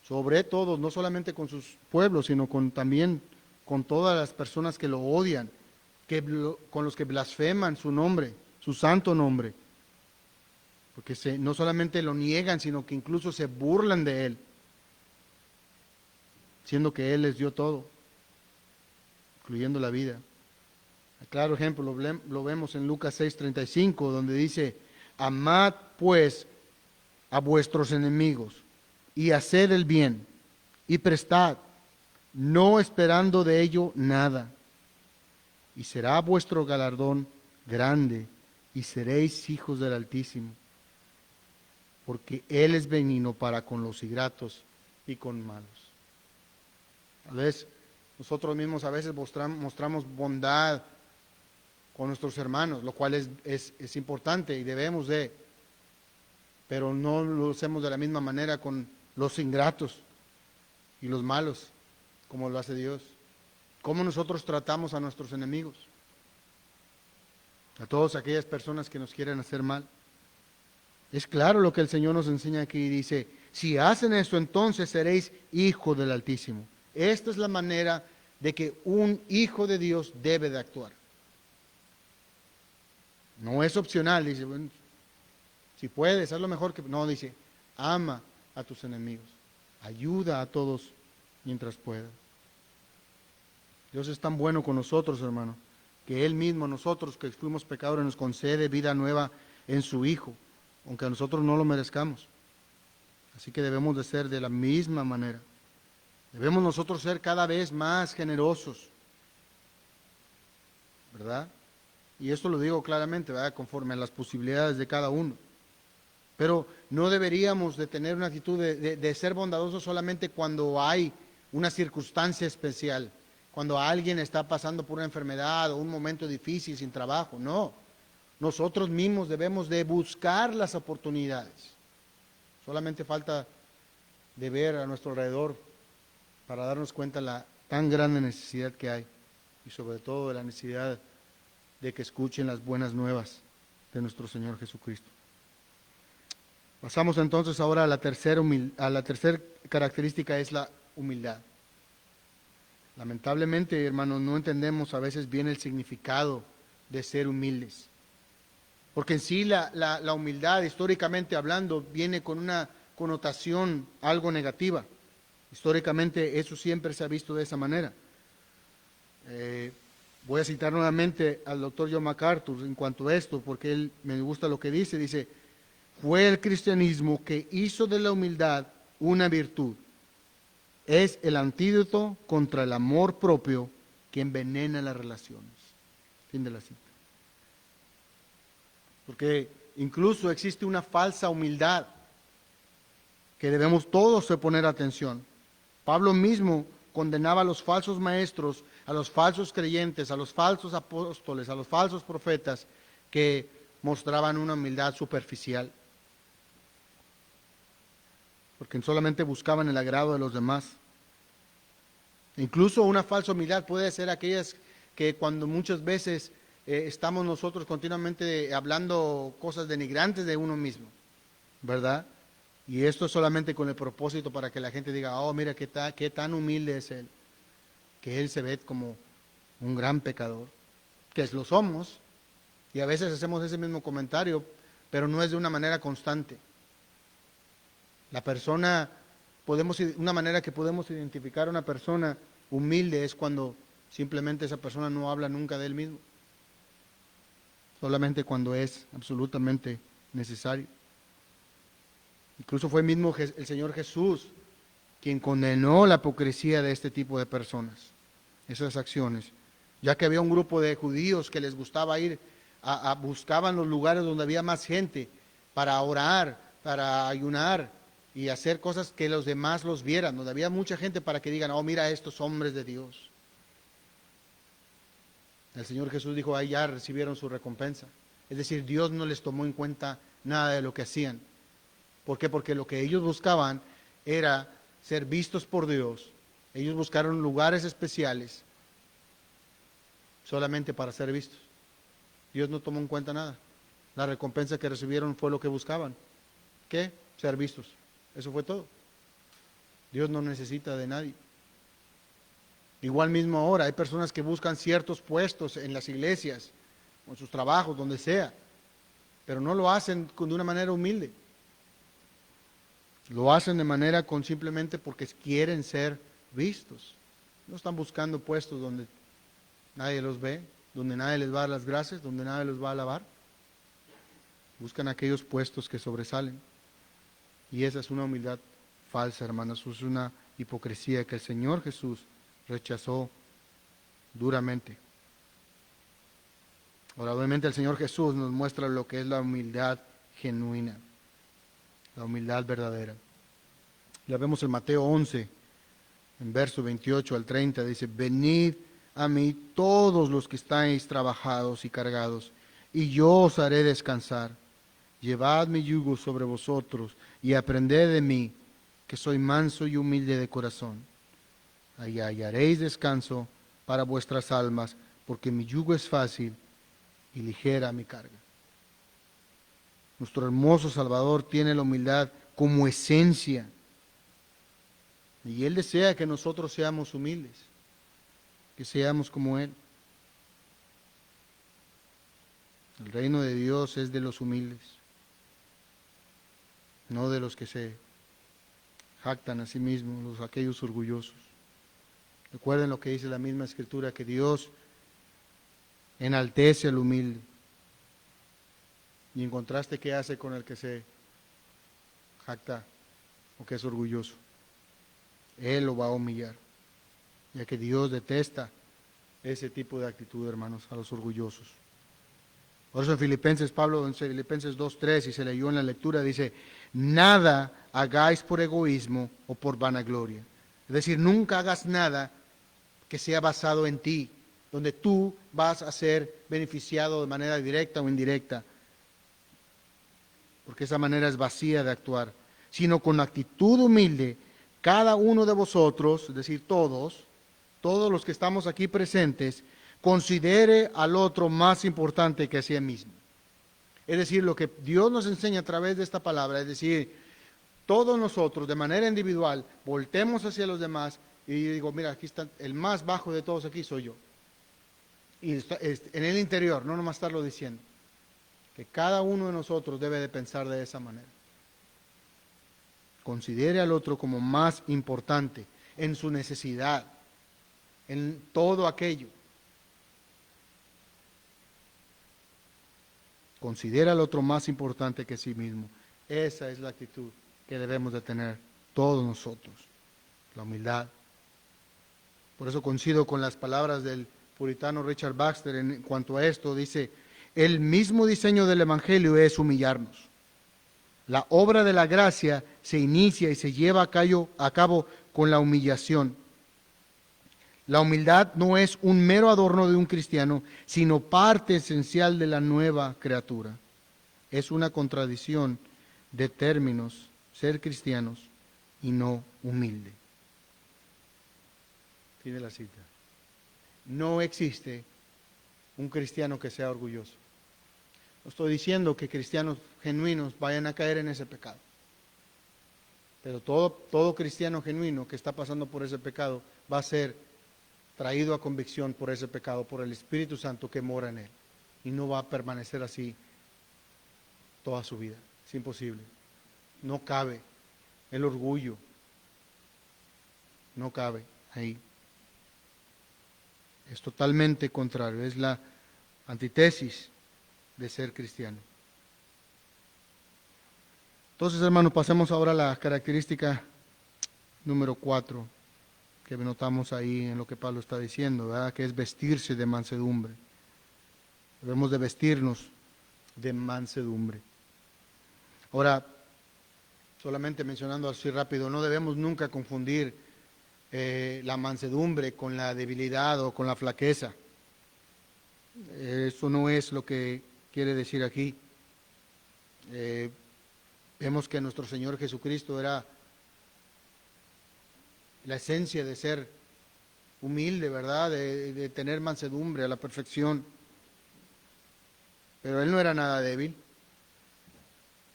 no solamente con sus pueblos, sino también con todas las personas que lo odian, con los que blasfeman su nombre, su santo nombre. Porque no solamente lo niegan, sino que incluso se burlan de Él, siendo que Él les dio todo, incluyendo la vida. Claro ejemplo lo vemos en Lucas 6:35, donde dice: amad pues a vuestros enemigos y haced el bien y prestad, no esperando de ello nada, y será vuestro galardón grande y seréis hijos del Altísimo, porque Él es benigno para con los ingratos y con malos. A veces nosotros mismos mostramos bondad con nuestros hermanos, lo cual es importante y debemos de, pero no lo hacemos de la misma manera con los ingratos y los malos, como lo hace Dios. ¿Cómo nosotros tratamos a nuestros enemigos? A todas aquellas personas que nos quieren hacer mal. Es claro lo que el Señor nos enseña aquí, dice: si hacen eso, entonces seréis hijos del Altísimo. Esta es la manera de que un hijo de Dios debe de actuar. No es opcional, dice, bueno, si puedes, haz lo mejor que... No, dice, ama a tus enemigos, ayuda a todos mientras pueda. Dios es tan bueno con nosotros, hermano, que Él mismo, nosotros que fuimos pecadores, nos concede vida nueva en su Hijo, aunque a nosotros no lo merezcamos. Así que debemos de ser de la misma manera. Debemos nosotros ser cada vez más generosos, ¿verdad? Y esto lo digo claramente, ¿verdad?, conforme a las posibilidades de cada uno. Pero no deberíamos de tener una actitud de ser bondadosos solamente cuando hay una circunstancia especial, cuando alguien está pasando por una enfermedad o un momento difícil sin trabajo. No, nosotros mismos debemos de buscar las oportunidades. Solamente falta de ver a nuestro alrededor para darnos cuenta de la tan grande necesidad que hay y sobre todo de la necesidad de que escuchen las buenas nuevas de nuestro Señor Jesucristo. Pasamos entonces ahora a la tercera característica, es la humildad. Lamentablemente, hermanos, no entendemos a veces bien el significado de ser humildes. Porque en sí la humildad, históricamente hablando, viene con una connotación algo negativa. Históricamente eso siempre se ha visto de esa manera. Voy a citar nuevamente al doctor John MacArthur en cuanto a esto, porque él me gusta lo que dice. Dice, fue el cristianismo que hizo de la humildad una virtud. Es el antídoto contra el amor propio que envenena las relaciones. Fin de la cita. Porque incluso existe una falsa humildad que debemos todos poner atención. Pablo mismo condenaba a los falsos maestros, a los falsos creyentes, a los falsos apóstoles, a los falsos profetas que mostraban una humildad superficial, porque solamente buscaban el agrado de los demás. Incluso una falsa humildad puede ser aquellas que cuando muchas veces estamos nosotros continuamente hablando cosas denigrantes de uno mismo, ¿verdad? Y esto es solamente con el propósito para que la gente diga, oh, mira qué tan humilde es él, que él se ve como un gran pecador, que lo somos, y a veces hacemos ese mismo comentario, pero no es de una manera constante. La persona, una manera que podemos identificar a una persona humilde es cuando simplemente esa persona no habla nunca de él mismo, solamente cuando es absolutamente necesario. Incluso fue mismo el Señor Jesús quien condenó la hipocresía de este tipo de personas, esas acciones, ya que había un grupo de judíos que les gustaba ir, buscaban los lugares donde había más gente para orar, para ayunar y hacer cosas que los demás los vieran, donde había mucha gente para que digan, oh, mira a estos hombres de Dios. El Señor Jesús dijo, ahí ya recibieron su recompensa. Es decir, Dios no les tomó en cuenta nada de lo que hacían. ¿Por qué? Porque lo que ellos buscaban era ser vistos por Dios. Ellos buscaron lugares especiales solamente para ser vistos. Dios no tomó en cuenta nada. La recompensa que recibieron fue lo que buscaban. ¿Qué? Ser vistos. Eso fue todo. Dios no necesita de nadie. Igual mismo ahora, hay personas que buscan ciertos puestos en las iglesias, o en sus trabajos, donde sea, pero no lo hacen de una manera humilde. Lo hacen de manera simplemente porque quieren ser vistos. No están buscando puestos donde nadie los ve, donde nadie les va a dar las gracias, donde nadie los va a alabar. Buscan aquellos puestos que sobresalen. Y esa es una humildad falsa, hermanos. Es una hipocresía que el Señor Jesús rechazó duramente. Ahora, obviamente el Señor Jesús nos muestra lo que es la humildad genuina, la humildad verdadera. Ya vemos en Mateo 11, en verso 28 al 30, dice, venid a mí todos los que estáis trabajados y cargados, y yo os haré descansar. Llevad mi yugo sobre vosotros y aprended de mí, que soy manso y humilde de corazón. Ahí hallaréis descanso para vuestras almas, porque mi yugo es fácil y ligera mi carga. Nuestro hermoso Salvador tiene la humildad como esencia. Y Él desea que nosotros seamos humildes, que seamos como Él. El reino de Dios es de los humildes, no de los que se jactan a sí mismos, aquellos orgullosos. Recuerden lo que dice la misma Escritura, que Dios enaltece al humilde. Y en contraste, ¿qué hace con el que se jacta o que es orgulloso? Él lo va a humillar, ya que Dios detesta ese tipo de actitud, hermanos, a los orgullosos. Por eso en Filipenses, Pablo en Filipenses 2:3, y se leyó en la lectura, dice, nada hagáis por egoísmo o por vanagloria. Es decir, nunca hagas nada que sea basado en ti, donde tú vas a ser beneficiado de manera directa o indirecta, porque esa manera es vacía de actuar, sino con actitud humilde, cada uno de vosotros, es decir, todos los que estamos aquí presentes, considere al otro más importante que a sí mismo. Es decir, lo que Dios nos enseña a través de esta palabra, es decir, todos nosotros de manera individual voltemos hacia los demás y digo, mira, aquí está el más bajo de todos, aquí soy yo. Y en el interior, no nomás estarlo diciendo, que cada uno de nosotros debe de pensar de esa manera. Considere al otro como más importante en su necesidad, en todo aquello. Considera al otro más importante que sí mismo. Esa es la actitud que debemos de tener todos nosotros, la humildad. Por eso coincido con las palabras del puritano Richard Baxter en cuanto a esto. Dice, el mismo diseño del Evangelio es humillarnos. La obra de la gracia se inicia y se lleva a cabo con la humillación. La humildad no es un mero adorno de un cristiano, sino parte esencial de la nueva criatura. Es una contradicción de términos, ser cristianos y no humilde. Tiene la cita. No existe un cristiano que sea orgulloso. No estoy diciendo que cristianos genuinos vayan a caer en ese pecado. Pero todo cristiano genuino que está pasando por ese pecado va a ser traído a convicción por ese pecado, por el Espíritu Santo que mora en él. Y no va a permanecer así toda su vida. Es imposible. No cabe el orgullo. No cabe ahí. Es totalmente contrario. Es la antítesis de ser cristiano. Entonces, hermanos, pasemos ahora a la característica número 4 que notamos ahí en lo que Pablo está diciendo, ¿verdad? Que es vestirse de mansedumbre. Debemos de vestirnos de mansedumbre. Ahora, solamente mencionando así rápido, no debemos nunca confundir la mansedumbre con la debilidad o con la flaqueza. Eso no es lo que quiere decir aquí. Vemos que nuestro Señor Jesucristo era la esencia de ser humilde, ¿verdad? De tener mansedumbre a la perfección. Pero Él no era nada débil.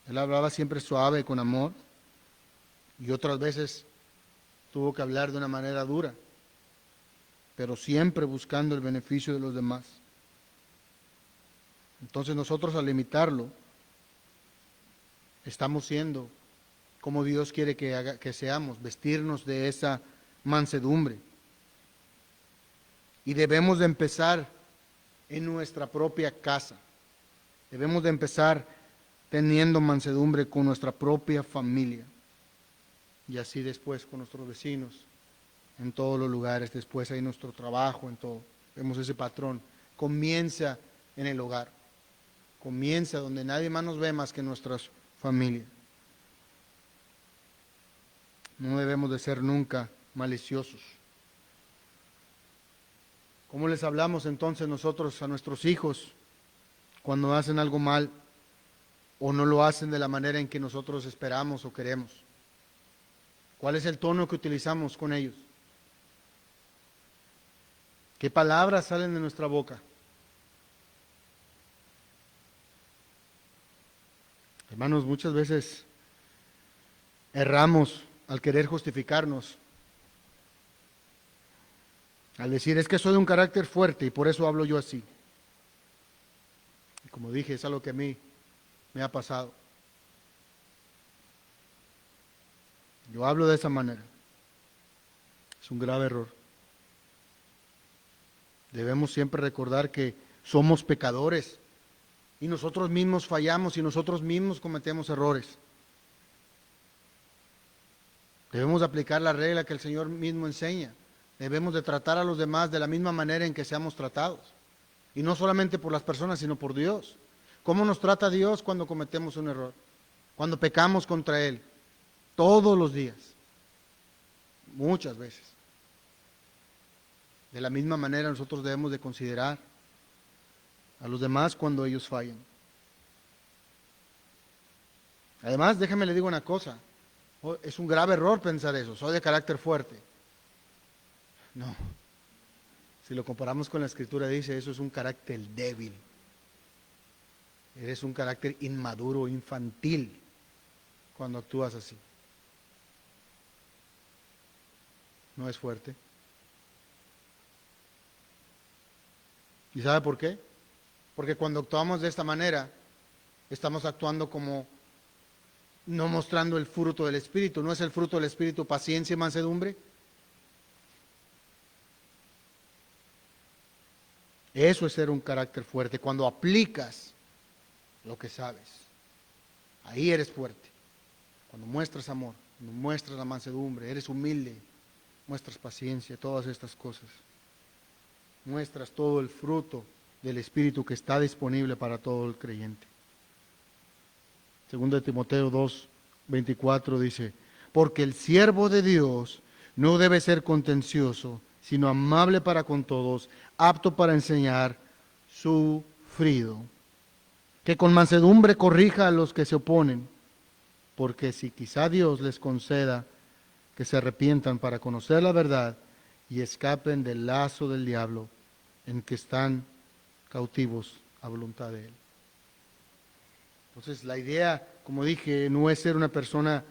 Él hablaba siempre suave, con amor. Y otras veces tuvo que hablar de una manera dura, pero siempre buscando el beneficio de los demás. Entonces nosotros al imitarlo, estamos siendo como Dios quiere que seamos, vestirnos de esa mansedumbre. Y debemos de empezar en nuestra propia casa. Debemos de empezar teniendo mansedumbre con nuestra propia familia. Y así después con nuestros vecinos, en todos los lugares, después hay nuestro trabajo, en todo. Vemos ese patrón. Comienza en el hogar. Comienza donde nadie más nos ve más que nuestras familias. No debemos de ser nunca maliciosos. ¿Cómo les hablamos entonces nosotros a nuestros hijos cuando hacen algo mal o no lo hacen de la manera en que nosotros esperamos o queremos? ¿Cuál es el tono que utilizamos con ellos? ¿Qué palabras salen de nuestra boca? Hermanos, muchas veces erramos al querer justificarnos, al decir, es que soy de un carácter fuerte y por eso hablo yo así. Y como dije, es algo que a mí me ha pasado. Yo hablo de esa manera. Es un grave error. Debemos siempre recordar que somos pecadores y nosotros mismos fallamos y nosotros mismos cometemos errores. Debemos aplicar la regla que el Señor mismo enseña. Debemos de tratar a los demás de la misma manera en que seamos tratados. Y no solamente por las personas, sino por Dios. ¿Cómo nos trata Dios cuando cometemos un error? Cuando pecamos contra Él. Todos los días. Muchas veces. De la misma manera nosotros debemos de considerar a los demás cuando ellos fallan. Además, déjame le digo una cosa. Es un grave error pensar eso. Soy de carácter fuerte. No. Si lo comparamos con la Escritura, dice, eso es un carácter débil. Eres un carácter inmaduro, infantil, cuando actúas así. No es fuerte. ¿Y sabe por qué? Porque cuando actuamos de esta manera, estamos actuando como no mostrando el fruto del Espíritu. ¿No es el fruto del Espíritu paciencia y mansedumbre? Eso es ser un carácter fuerte. Cuando aplicas lo que sabes. Ahí eres fuerte. Cuando muestras amor, cuando muestras la mansedumbre, eres humilde, muestras paciencia, todas estas cosas. Muestras todo el fruto del Espíritu que está disponible para todo el creyente. 2 Timoteo 2:24 dice, porque el siervo de Dios no debe ser contencioso, sino amable para con todos, apto para enseñar, sufrido, que con mansedumbre corrija a los que se oponen, porque si quizá Dios les conceda que se arrepientan para conocer la verdad y escapen del lazo del diablo en que están cautivos a voluntad de él. Entonces la idea, como dije, no es ser una persona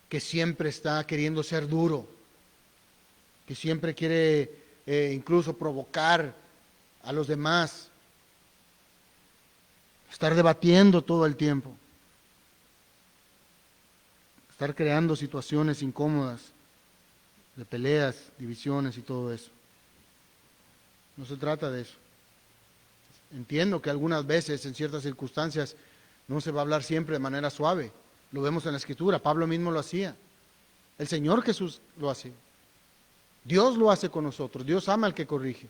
que siempre está queriendo ser duro, que siempre quiere incluso provocar a los demás, estar debatiendo todo el tiempo, estar creando situaciones incómodas, de peleas, divisiones y todo eso. No se trata de eso. Entiendo que algunas veces, en ciertas circunstancias, no se va a hablar siempre de manera suave. Lo vemos en la Escritura, Pablo mismo lo hacía. El Señor Jesús lo hace. Dios lo hace con nosotros, Dios ama al que corrige.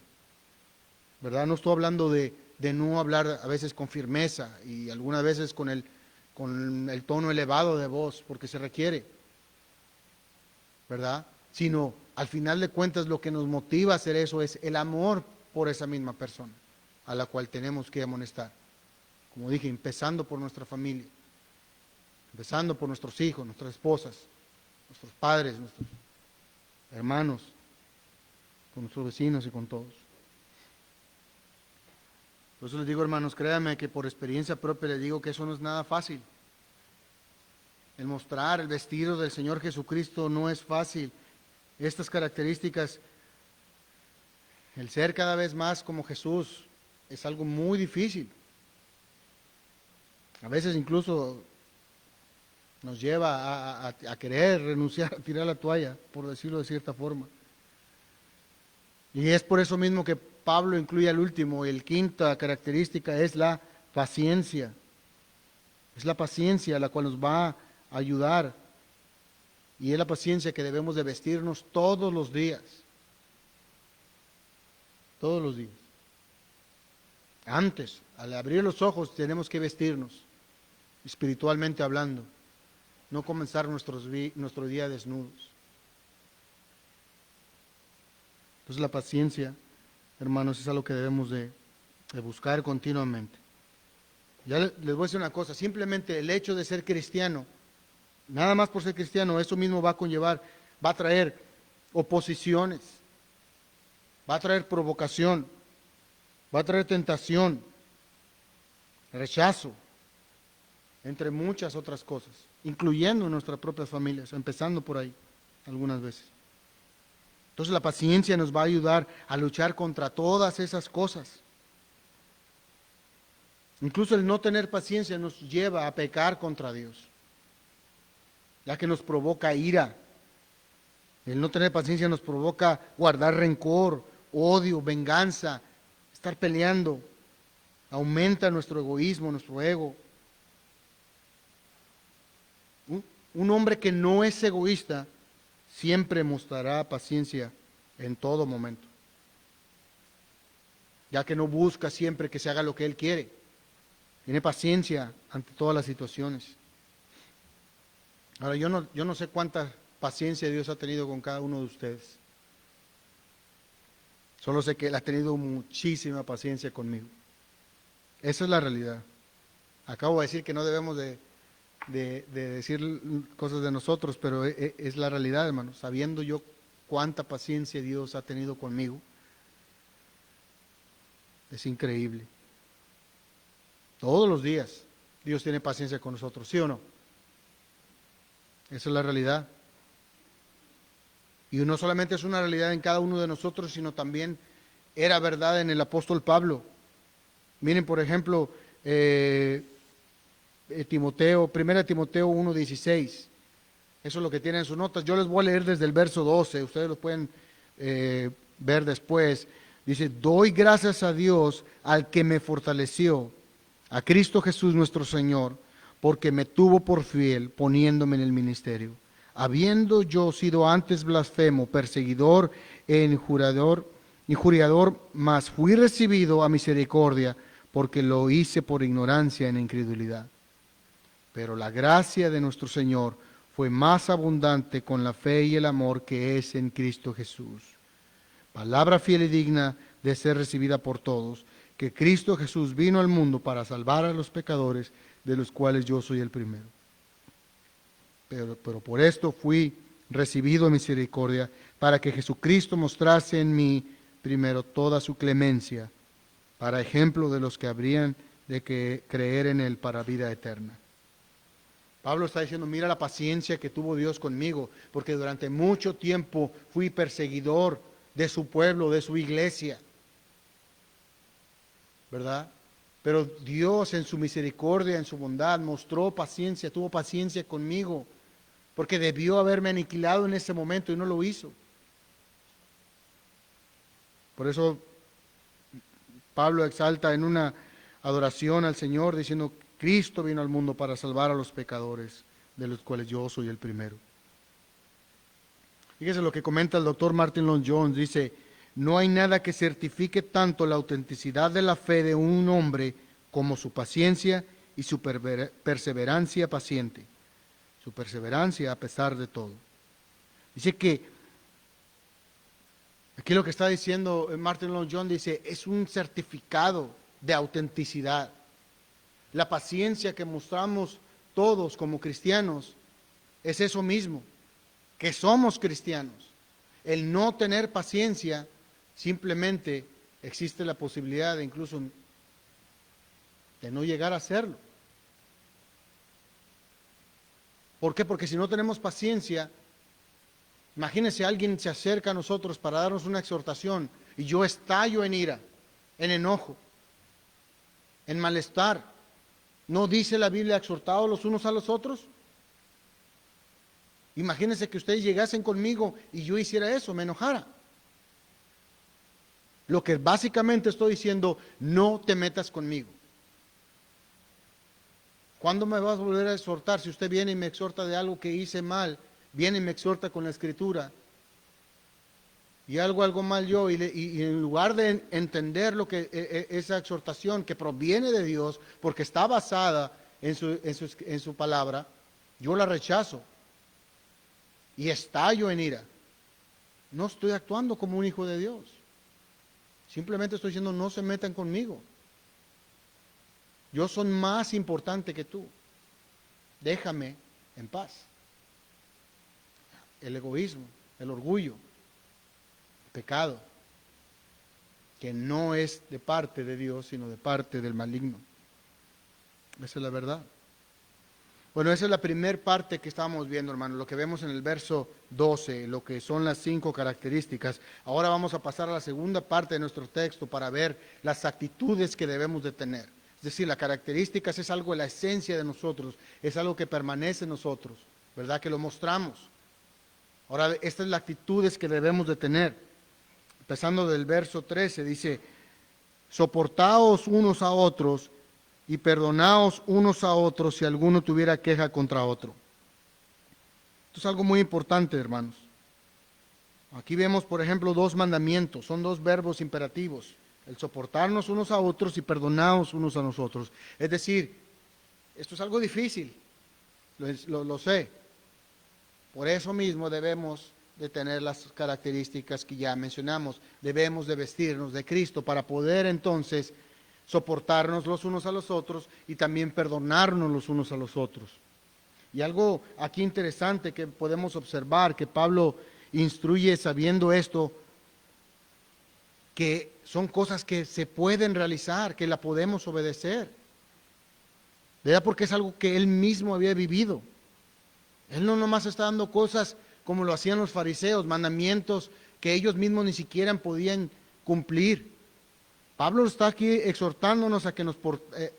¿Verdad? No estoy hablando de no hablar a veces con firmeza y algunas veces con el tono elevado de voz, porque se requiere, ¿verdad? Sino, al final de cuentas, lo que nos motiva a hacer eso es el amor por esa misma persona, a la cual tenemos que amonestar. Como dije, empezando por nuestra familia, empezando por nuestros hijos, nuestras esposas, nuestros padres, nuestros hermanos, con nuestros vecinos y con todos. Por eso les digo, hermanos, créanme que por experiencia propia les digo que eso no es nada fácil. El mostrar el vestido del Señor Jesucristo no es fácil. Estas características, el ser cada vez más como Jesús, es algo muy difícil. A veces incluso nos lleva a querer renunciar, a tirar la toalla, por decirlo de cierta forma. Y es por eso mismo que Pablo incluye al último, y la quinta característica es la paciencia. Es la paciencia la cual nos va a ayudar. Y es la paciencia que debemos de vestirnos todos los días. Todos los días. Antes, al abrir los ojos, tenemos que vestirnos, espiritualmente hablando. No comenzar nuestro día desnudos. Entonces la paciencia, hermanos, es algo que debemos de buscar continuamente. Ya les voy a decir una cosa, simplemente el hecho de ser cristiano, nada más por ser cristiano, eso mismo va a conllevar, va a traer oposiciones, va a traer provocación, va a traer tentación, rechazo, entre muchas otras cosas, incluyendo nuestras propias familias, empezando por ahí, algunas veces. Entonces la paciencia nos va a ayudar a luchar contra todas esas cosas. Incluso el no tener paciencia nos lleva a pecar contra Dios, ya que nos provoca ira. El no tener paciencia nos provoca guardar rencor, odio, venganza, estar peleando. Aumenta nuestro egoísmo, nuestro ego. Un hombre que no es egoísta siempre mostrará paciencia en todo momento, ya que no busca siempre que se haga lo que él quiere. Tiene paciencia ante todas las situaciones. Ahora, yo no sé cuánta paciencia Dios ha tenido con cada uno de ustedes. Solo sé que Él ha tenido muchísima paciencia conmigo. Esa es la realidad. Acabo de decir que no debemos de decir cosas de nosotros, pero es la realidad, hermano. Sabiendo yo cuánta paciencia Dios ha tenido conmigo, es increíble. Todos los días Dios tiene paciencia con nosotros, ¿sí o no? Esa es la realidad. Y no solamente es una realidad en cada uno de nosotros, sino también era verdad en el apóstol Pablo. Miren, por ejemplo, 1 Timoteo 1:16. Eso es lo que tienen en sus notas. Yo les voy a leer desde el verso 12. Ustedes lo pueden ver después. Dice, doy gracias a Dios al que me fortaleció a Cristo Jesús nuestro Señor, porque me tuvo por fiel poniéndome en el ministerio. Habiendo yo sido antes blasfemo, perseguidor e injuriador, mas fui recibido a misericordia, porque lo hice por ignorancia en incredulidad. Pero la gracia de nuestro Señor fue más abundante con la fe y el amor que es en Cristo Jesús. Palabra fiel y digna de ser recibida por todos, que Cristo Jesús vino al mundo para salvar a los pecadores, de los cuales yo soy el primero. Pero por esto fui recibido en misericordia, para que Jesucristo mostrase en mí primero toda su clemencia, para ejemplo de los que habrían de creer en Él para vida eterna. Pablo está diciendo, mira la paciencia que tuvo Dios conmigo, porque durante mucho tiempo fui perseguidor de su pueblo, de su iglesia, ¿verdad? Pero Dios en su misericordia, en su bondad, mostró paciencia, tuvo paciencia conmigo, porque debió haberme aniquilado en ese momento y no lo hizo. Por eso Pablo exalta en una adoración al Señor diciendo, Cristo vino al mundo para salvar a los pecadores, de los cuales yo soy el primero. Fíjese lo que comenta el doctor Martin Lloyd-Jones, dice, no hay nada que certifique tanto la autenticidad de la fe de un hombre como su paciencia y su perseverancia paciente, su perseverancia a pesar de todo. Dice que, aquí lo que está diciendo Martin Lloyd-Jones dice, es un certificado de autenticidad. La paciencia que mostramos todos como cristianos es eso mismo, que somos cristianos. El no tener paciencia, simplemente existe la posibilidad de incluso de no llegar a hacerlo. ¿Por qué? Porque si no tenemos paciencia, imagínense, alguien se acerca a nosotros para darnos una exhortación y yo estallo en ira, en enojo, en malestar. ¿No dice la Biblia exhortados los unos a los otros? Imagínense que ustedes llegasen conmigo y yo hiciera eso, me enojara. Lo que básicamente estoy diciendo, no te metas conmigo. ¿Cuándo me vas a volver a exhortar? Si usted viene y me exhorta de algo que hice mal, viene y me exhorta con la Escritura, y algo mal yo, y en lugar de entender lo que esa exhortación que proviene de Dios, porque está basada en su palabra, yo la rechazo y estallo en ira. No estoy actuando como un hijo de Dios. Simplemente estoy diciendo, no se metan conmigo. Yo soy más importante que tú. Déjame en paz. El egoísmo, el orgullo, pecado, que no es de parte de Dios, sino de parte del maligno. Esa es la verdad. Bueno, esa es la primera parte que estábamos viendo, hermano, lo que vemos en el verso 12, lo que son las 5 características. Ahora vamos a pasar a la segunda parte de nuestro texto para ver las actitudes que debemos de tener. Es decir, las características es algo de la esencia de nosotros, es algo que permanece en nosotros, ¿verdad? Que lo mostramos. Ahora, estas son las actitudes que debemos de tener. Empezando del verso 13, dice, soportaos unos a otros y perdonaos unos a otros si alguno tuviera queja contra otro. Esto es algo muy importante, hermanos. Aquí vemos, por ejemplo, 2 mandamientos, son 2 verbos imperativos, el soportarnos unos a otros y perdonaos unos a nosotros. Es decir, esto es algo difícil, lo sé. Por eso mismo debemos de tener las características que ya mencionamos. Debemos de vestirnos de Cristo para poder entonces soportarnos los unos a los otros y también perdonarnos los unos a los otros. Y algo aquí interesante que podemos observar, que Pablo instruye sabiendo esto, que son cosas que se pueden realizar, que la podemos obedecer, ¿verdad? Porque es algo que él mismo había vivido. Él no nomás está dando cosas como lo hacían los fariseos, mandamientos que ellos mismos ni siquiera podían cumplir. Pablo está aquí exhortándonos a que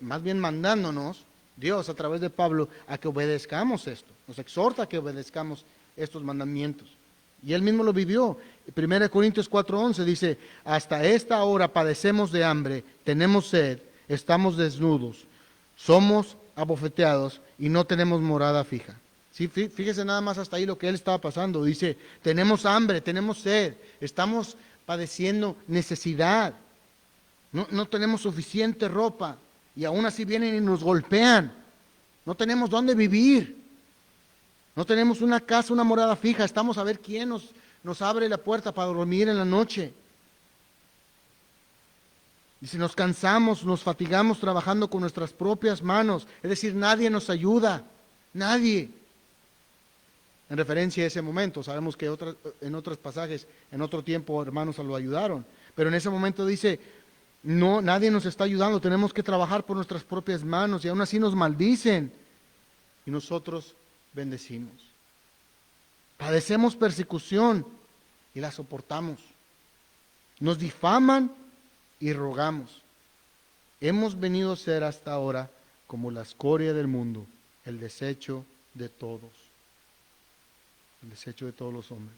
más bien mandándonos, Dios a través de Pablo, a que obedezcamos esto. Nos exhorta a que obedezcamos estos mandamientos. Y él mismo lo vivió. 1 Corintios 4:11 dice, hasta esta hora padecemos de hambre, tenemos sed, estamos desnudos, Somos abofeteados y no tenemos morada fija. Sí, fíjese nada más hasta ahí lo que él estaba pasando. Dice, tenemos hambre, tenemos sed, estamos padeciendo necesidad. No tenemos suficiente ropa y aún así vienen y nos golpean. No tenemos dónde vivir. No tenemos una casa, una morada fija. Estamos a ver quién nos abre la puerta para dormir en la noche. Y si nos cansamos, nos fatigamos trabajando con nuestras propias manos, es decir, nadie nos ayuda, nadie. En referencia a ese momento, sabemos que en otros pasajes, en otro tiempo, hermanos lo ayudaron, pero en ese momento dice, no, nadie nos está ayudando, tenemos que trabajar por nuestras propias manos y aún así nos maldicen y nosotros bendecimos. Padecemos persecución y la soportamos. Nos difaman y rogamos. Hemos venido a ser hasta ahora como la escoria del mundo, el desecho de todos. El desecho de todos los hombres.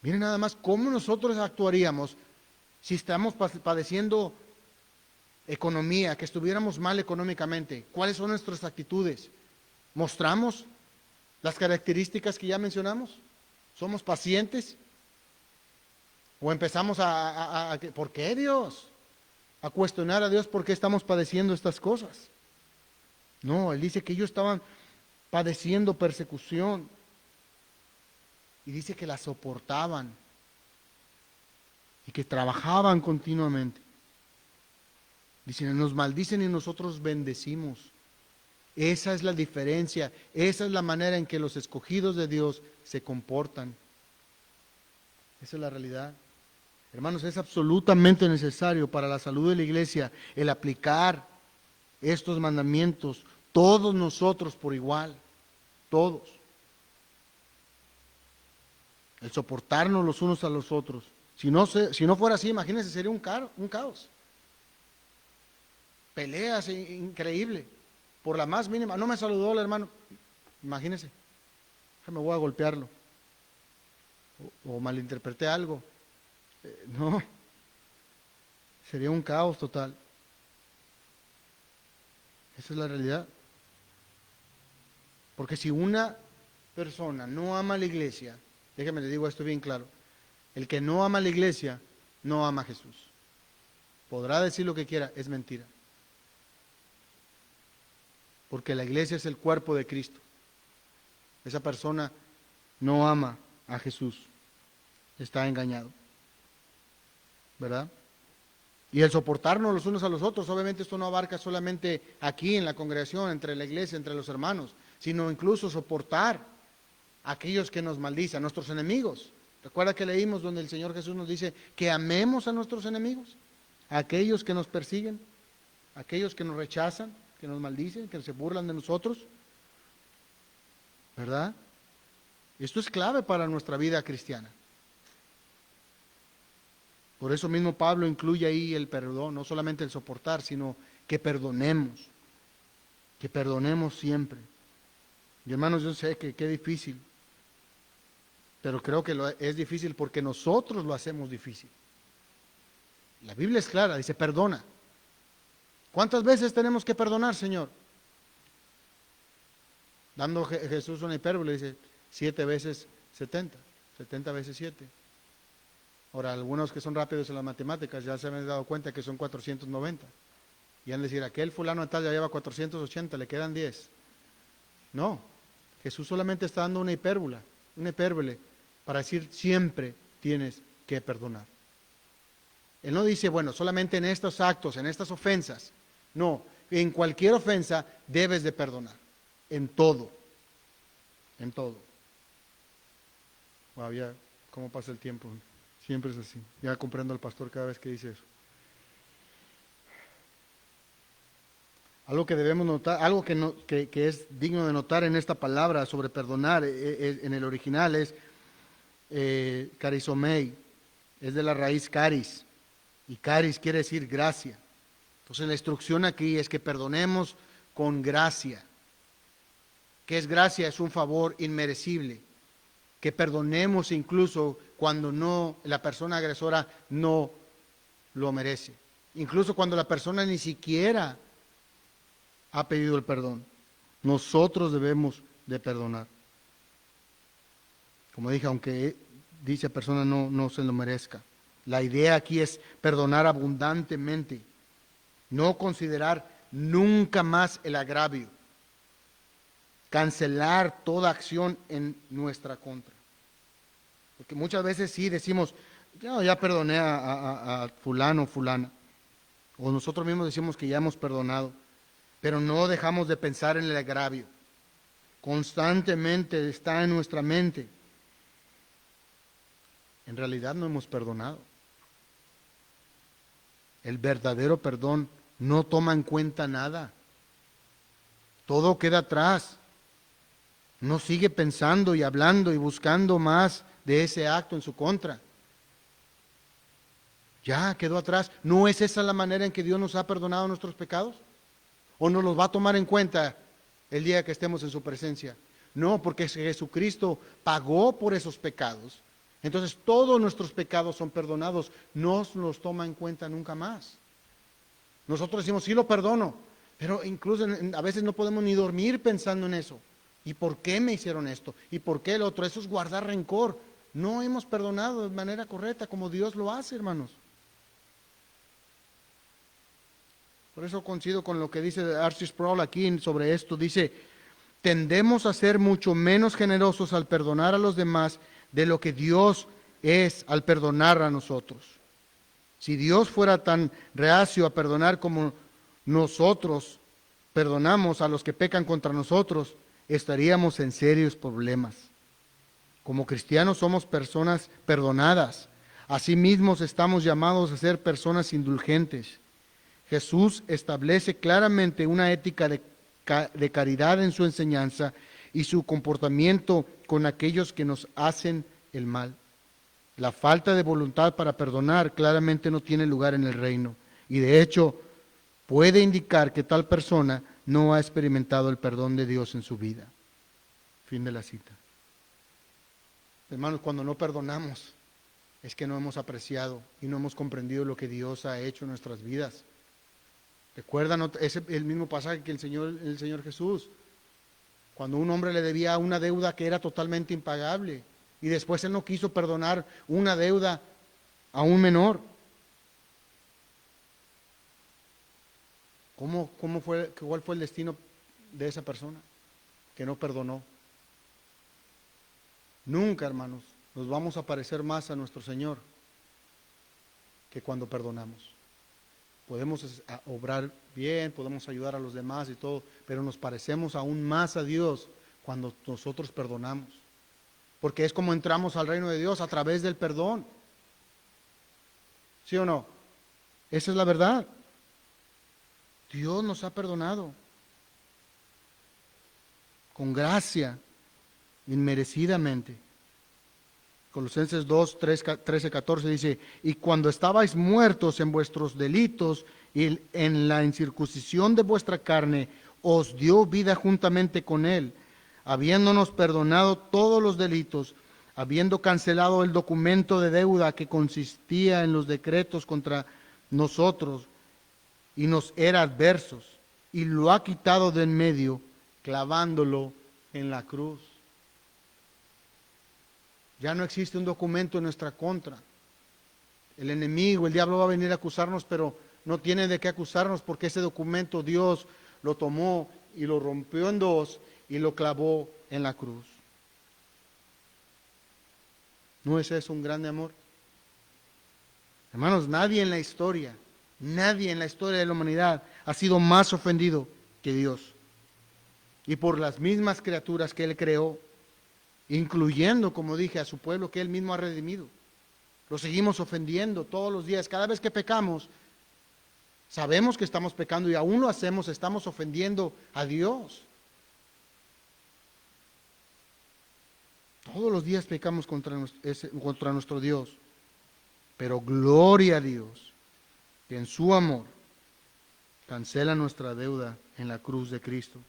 Miren nada más cómo nosotros actuaríamos si estamos padeciendo economía, que estuviéramos mal económicamente. ¿Cuáles son nuestras actitudes? ¿Mostramos las características que ya mencionamos? ¿Somos pacientes? ¿O empezamos ¿por qué Dios? A cuestionar a Dios por qué estamos padeciendo estas cosas. No, él dice que ellos estaban padeciendo persecución. Y dice que la soportaban. Y que trabajaban continuamente. Dicen, nos maldicen y nosotros bendecimos. Esa es la diferencia. Esa es la manera en que los escogidos de Dios se comportan. Esa es la realidad. Hermanos, es absolutamente necesario para la salud de la iglesia el aplicar estos mandamientos, todos nosotros por igual, todos. El soportarnos los unos a los otros. Si no fuera así, imagínense, sería un caos. Peleas increíble, por la más mínima. No me saludó el hermano, imagínense, me voy a golpearlo. O malinterpreté algo. No, sería un caos total. Esa es la realidad. Porque si una persona no ama a la iglesia, déjeme le digo esto bien claro, el que no ama a la iglesia, no ama a Jesús. Podrá decir lo que quiera, es mentira. Porque la iglesia es el cuerpo de Cristo. Esa persona no ama a Jesús, está engañado. ¿Verdad? Y el soportarnos los unos a los otros, obviamente esto no abarca solamente aquí en la congregación, entre la iglesia, entre los hermanos, sino incluso soportar a aquellos que nos maldicen, a nuestros enemigos. ¿Recuerda que leímos donde el Señor Jesús nos dice que amemos a nuestros enemigos? A aquellos que nos persiguen, a aquellos que nos rechazan, que nos maldicen, que se burlan de nosotros. ¿Verdad? Esto es clave para nuestra vida cristiana. Por eso mismo Pablo incluye ahí el perdón, no solamente el soportar, sino que perdonemos siempre. Y hermanos, yo sé que qué difícil, pero creo que es difícil porque nosotros lo hacemos difícil. La Biblia es clara, dice perdona. ¿Cuántas veces tenemos que perdonar, Señor? Dando Jesús una hipérbole, dice 7 veces 70, 70 veces 7. Ahora, algunos que son rápidos en las matemáticas ya se han dado cuenta que son 490. Y han de decir, aquel fulano de tal ya lleva 480, le quedan 10. No, Jesús solamente está dando una hipérbole, para decir siempre tienes que perdonar. Él no dice, bueno, solamente en estos actos, en estas ofensas. No, en cualquier ofensa debes de perdonar. En todo. En todo. Wow, ya, ¿cómo pasa el tiempo? Siempre es así. Ya comprendo al pastor cada vez que dice eso. Algo que debemos notar, algo que es digno de notar en esta palabra sobre perdonar, en el original es carisomei, es de la raíz caris, y caris quiere decir gracia. Entonces la instrucción aquí es que perdonemos con gracia. ¿Qué es gracia? Es un favor inmerecible. Que perdonemos incluso cuando la persona agresora no lo merece. Incluso cuando la persona ni siquiera ha pedido el perdón. Nosotros debemos de perdonar. Como dije, aunque dicha persona no se lo merezca. La idea aquí es perdonar abundantemente, no considerar nunca más el agravio, cancelar toda acción en nuestra contra. Porque muchas veces sí decimos, ya perdoné a fulano o fulana, o nosotros mismos decimos que ya hemos perdonado, pero no dejamos de pensar en el agravio. Constantemente está en nuestra mente. En realidad no hemos perdonado. El verdadero perdón no toma en cuenta nada. Todo queda atrás. No sigue pensando y hablando y buscando más de ese acto en su contra. Ya quedó atrás. ¿No es esa la manera en que Dios nos ha perdonado nuestros pecados? ¿O nos los va a tomar en cuenta el día que estemos en su presencia? No, porque Jesucristo pagó por esos pecados. Entonces todos nuestros pecados son perdonados. No los toma en cuenta nunca más. Nosotros decimos, sí lo perdono, pero incluso a veces no podemos ni dormir pensando en eso. ¿Y por qué me hicieron esto? ¿Y por qué el otro? Eso es guardar rencor. No hemos perdonado de manera correcta como Dios lo hace, hermanos. Por eso coincido con lo que dice R.C. Sproul aquí sobre esto. Dice, tendemos a ser mucho menos generosos al perdonar a los demás de lo que Dios es al perdonar a nosotros. Si Dios fuera tan reacio a perdonar como nosotros perdonamos a los que pecan contra nosotros, estaríamos en serios problemas. Como cristianos somos personas perdonadas. Asimismo estamos llamados a ser personas indulgentes. Jesús establece claramente una ética de caridad en su enseñanza y su comportamiento con aquellos que nos hacen el mal. La falta de voluntad para perdonar claramente no tiene lugar en el reino y de hecho puede indicar que tal persona no ha experimentado el perdón de Dios en su vida. Fin de la cita. Hermanos, cuando no perdonamos es que no hemos apreciado y no hemos comprendido lo que Dios ha hecho en nuestras vidas. ¿Recuerdan el mismo pasaje que el Señor Jesús? Cuando un hombre le debía una deuda que era totalmente impagable y después él no quiso perdonar una deuda a un menor. ¿Cuál fue el destino de esa persona que no perdonó? Nunca, hermanos, nos vamos a parecer más a nuestro Señor que cuando perdonamos. Podemos obrar bien, podemos ayudar a los demás y todo, pero nos parecemos aún más a Dios cuando nosotros perdonamos. Porque es como entramos al reino de Dios a través del perdón. ¿Sí o no? Esa es la verdad. Dios nos ha perdonado con gracia, inmerecidamente. Colosenses 2, 13, 14 dice, y cuando estabais muertos en vuestros delitos y en la incircuncisión de vuestra carne, os dio vida juntamente con él, habiéndonos perdonado todos los delitos, habiendo cancelado el documento de deuda que consistía en los decretos contra nosotros y nos era adversos, y lo ha quitado de en medio, clavándolo en la cruz. Ya no existe un documento en nuestra contra. El enemigo, el diablo va a venir a acusarnos, pero no tiene de qué acusarnos porque ese documento Dios lo tomó y lo rompió en dos y lo clavó en la cruz. ¿No es eso un grande amor? Hermanos, nadie en la historia de la humanidad ha sido más ofendido que Dios. Y por las mismas criaturas que Él creó, incluyendo, como dije, a su pueblo que Él mismo ha redimido. Lo seguimos ofendiendo todos los días. Cada vez que pecamos, sabemos que estamos pecando y aún lo hacemos, estamos ofendiendo a Dios. Todos los días pecamos contra nuestro Dios. Pero gloria a Dios, que en su amor cancela nuestra deuda en la cruz de Cristo.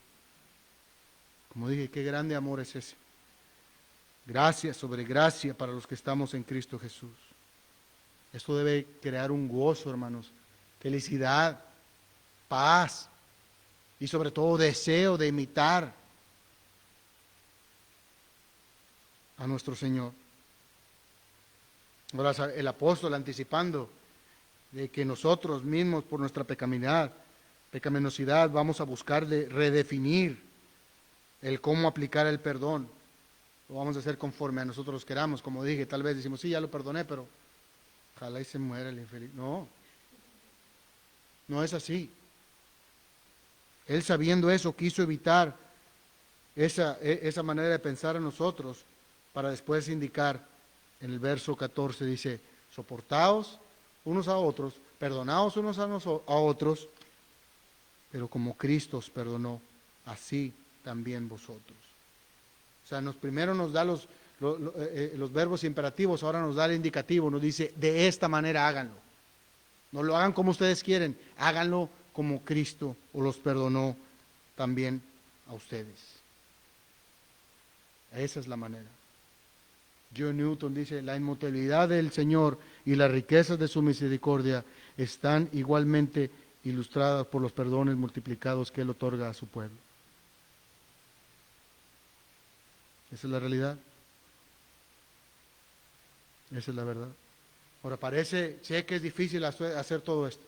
Como dije, qué grande amor es ese. Gracia sobre gracia para los que estamos en Cristo Jesús. Esto debe crear un gozo, hermanos, felicidad, paz y sobre todo deseo de imitar a nuestro Señor. Ahora el apóstol anticipando de que nosotros mismos por nuestra pecaminosidad vamos a buscar de redefinir el cómo aplicar el perdón. Lo vamos a hacer conforme a nosotros queramos. Como dije, tal vez decimos, sí, ya lo perdoné, pero ojalá y se muera el infeliz. No, no es así. Él, sabiendo eso, quiso evitar esa manera de pensar en nosotros, para después indicar en el verso 14, dice, soportaos unos a otros, perdonaos unos a otros, pero como Cristo os perdonó, así también vosotros. O sea, primero nos da los verbos imperativos, ahora nos da el indicativo, nos dice, de esta manera háganlo. No lo hagan como ustedes quieren, háganlo como Cristo os los perdonó también a ustedes. Esa es la manera. John Newton dice, la inmutabilidad del Señor y las riquezas de su misericordia están igualmente ilustradas por los perdones multiplicados que Él otorga a su pueblo. Esa es la realidad. Esa es la verdad. Ahora sé que es difícil hacer todo esto.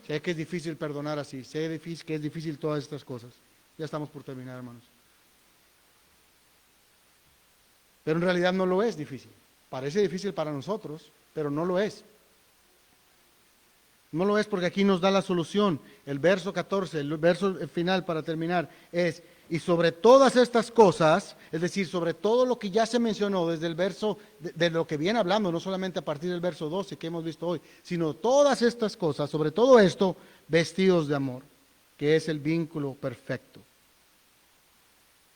Sé que es difícil perdonar así. Sé que es difícil todas estas cosas. Ya estamos por terminar, hermanos. Pero en realidad no lo es difícil. Parece difícil para nosotros, pero no lo es. No lo es porque aquí nos da la solución. El verso 14, el verso final para terminar es, y sobre todas estas cosas, es decir, sobre todo lo que ya se mencionó desde el verso, de lo que viene hablando, no solamente a partir del verso 12 que hemos visto hoy, sino todas estas cosas, sobre todo esto, vestidos de amor, que es el vínculo perfecto.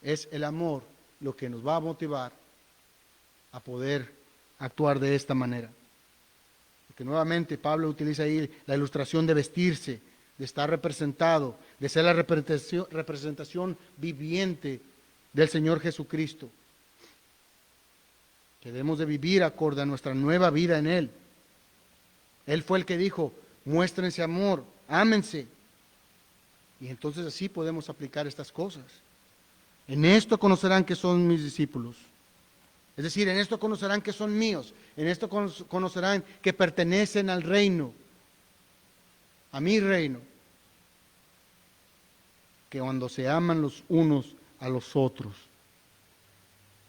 Es el amor lo que nos va a motivar a poder actuar de esta manera. Porque nuevamente Pablo utiliza ahí la ilustración de vestirse, de estar representado, de ser la representación viviente del Señor Jesucristo. Que debemos de vivir acorde a nuestra nueva vida en Él. Él fue el que dijo, muéstrense amor, ámense. Y entonces así podemos aplicar estas cosas. En esto conocerán que son mis discípulos. Es decir, en esto conocerán que son míos, en esto conocerán que pertenecen al reino, a mi reino, que cuando se aman los unos a los otros.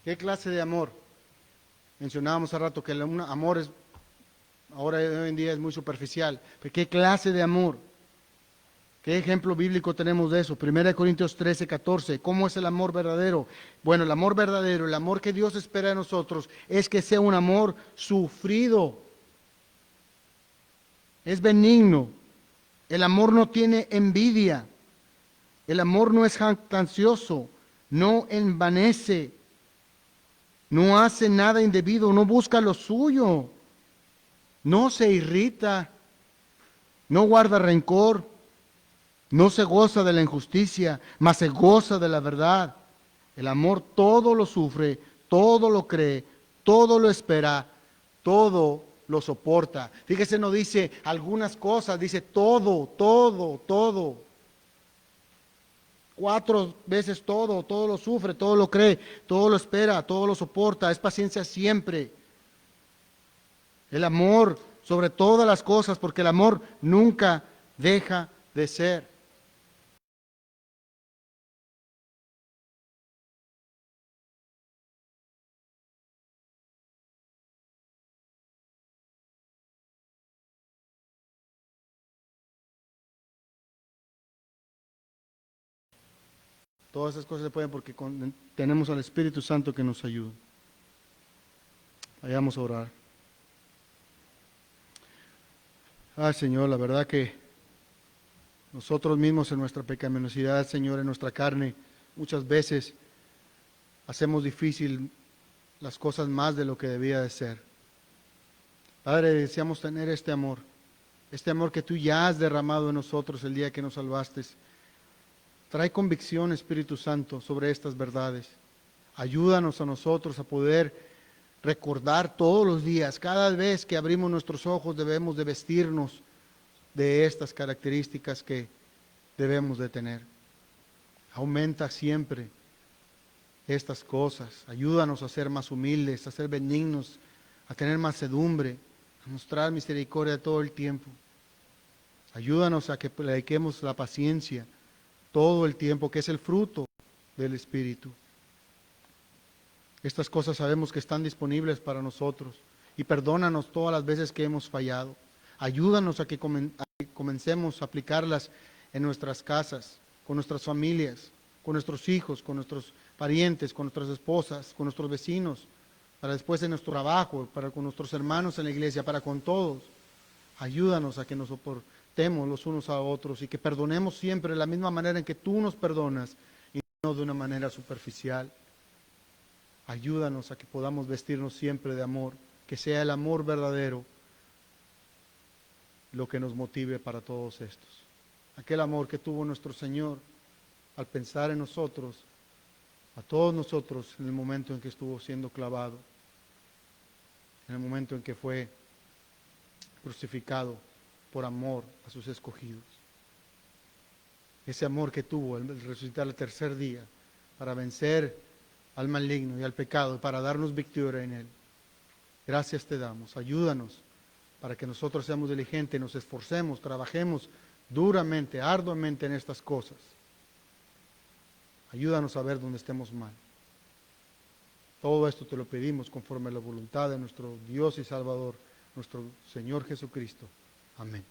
¿Qué clase de amor? Mencionábamos hace rato que el amor ahora hoy en día es muy superficial, pero ¿qué clase de amor? ¿Qué ejemplo bíblico tenemos de eso? 1 Corintios 13, 14. ¿Cómo es el amor verdadero? Bueno, el amor verdadero, el amor que Dios espera de nosotros, es que sea un amor sufrido. Es benigno. El amor no tiene envidia. El amor no es jactancioso. No envanece. No hace nada indebido. No busca lo suyo. No se irrita. No guarda rencor. No se goza de la injusticia, mas se goza de la verdad. El amor todo lo sufre, todo lo cree, todo lo espera, todo lo soporta. Fíjese, no dice algunas cosas, dice todo, todo, todo. 4 veces todo, todo lo sufre, todo lo cree, todo lo espera, todo lo soporta, es paciencia siempre. El amor sobre todas las cosas, porque el amor nunca deja de ser. Todas esas cosas se pueden porque tenemos al Espíritu Santo que nos ayuda. Vayamos a orar. Señor, la verdad que nosotros mismos en nuestra pecaminosidad, Señor, en nuestra carne, muchas veces hacemos difícil las cosas más de lo que debía de ser. Padre, deseamos tener este amor que tú ya has derramado en nosotros el día que nos salvaste. Trae convicción, Espíritu Santo, sobre estas verdades. Ayúdanos a nosotros a poder recordar todos los días, cada vez que abrimos nuestros ojos debemos de vestirnos de estas características que debemos de tener. Aumenta siempre estas cosas. Ayúdanos a ser más humildes, a ser benignos, a tener mansedumbre, a mostrar misericordia todo el tiempo. Ayúdanos a que prediquemos la paciencia todo el tiempo, que es el fruto del Espíritu. Estas cosas sabemos que están disponibles para nosotros. Y perdónanos todas las veces que hemos fallado. Ayúdanos a que comencemos a aplicarlas en nuestras casas, con nuestras familias, con nuestros hijos, con nuestros parientes, con nuestras esposas, con nuestros vecinos, para después en nuestro trabajo, para con nuestros hermanos en la iglesia, para con todos. Ayúdanos a que nos soportemos los unos a otros y que perdonemos siempre de la misma manera en que tú nos perdonas y no de una manera superficial. Ayúdanos a que podamos vestirnos siempre de amor, que sea el amor verdadero lo que nos motive para todos estos. Aquel amor que tuvo nuestro Señor al pensar en nosotros, a todos nosotros en el momento en que estuvo siendo clavado, en el momento en que fue crucificado por amor a sus escogidos. Ese amor que tuvo al resucitar el tercer día para vencer al maligno y al pecado, para darnos victoria en él. Gracias te damos, ayúdanos para que nosotros seamos diligentes, nos esforcemos, trabajemos duramente, arduamente en estas cosas. Ayúdanos a ver dónde estemos mal. Todo esto te lo pedimos conforme a la voluntad de nuestro Dios y Salvador, nuestro Señor Jesucristo. Amén.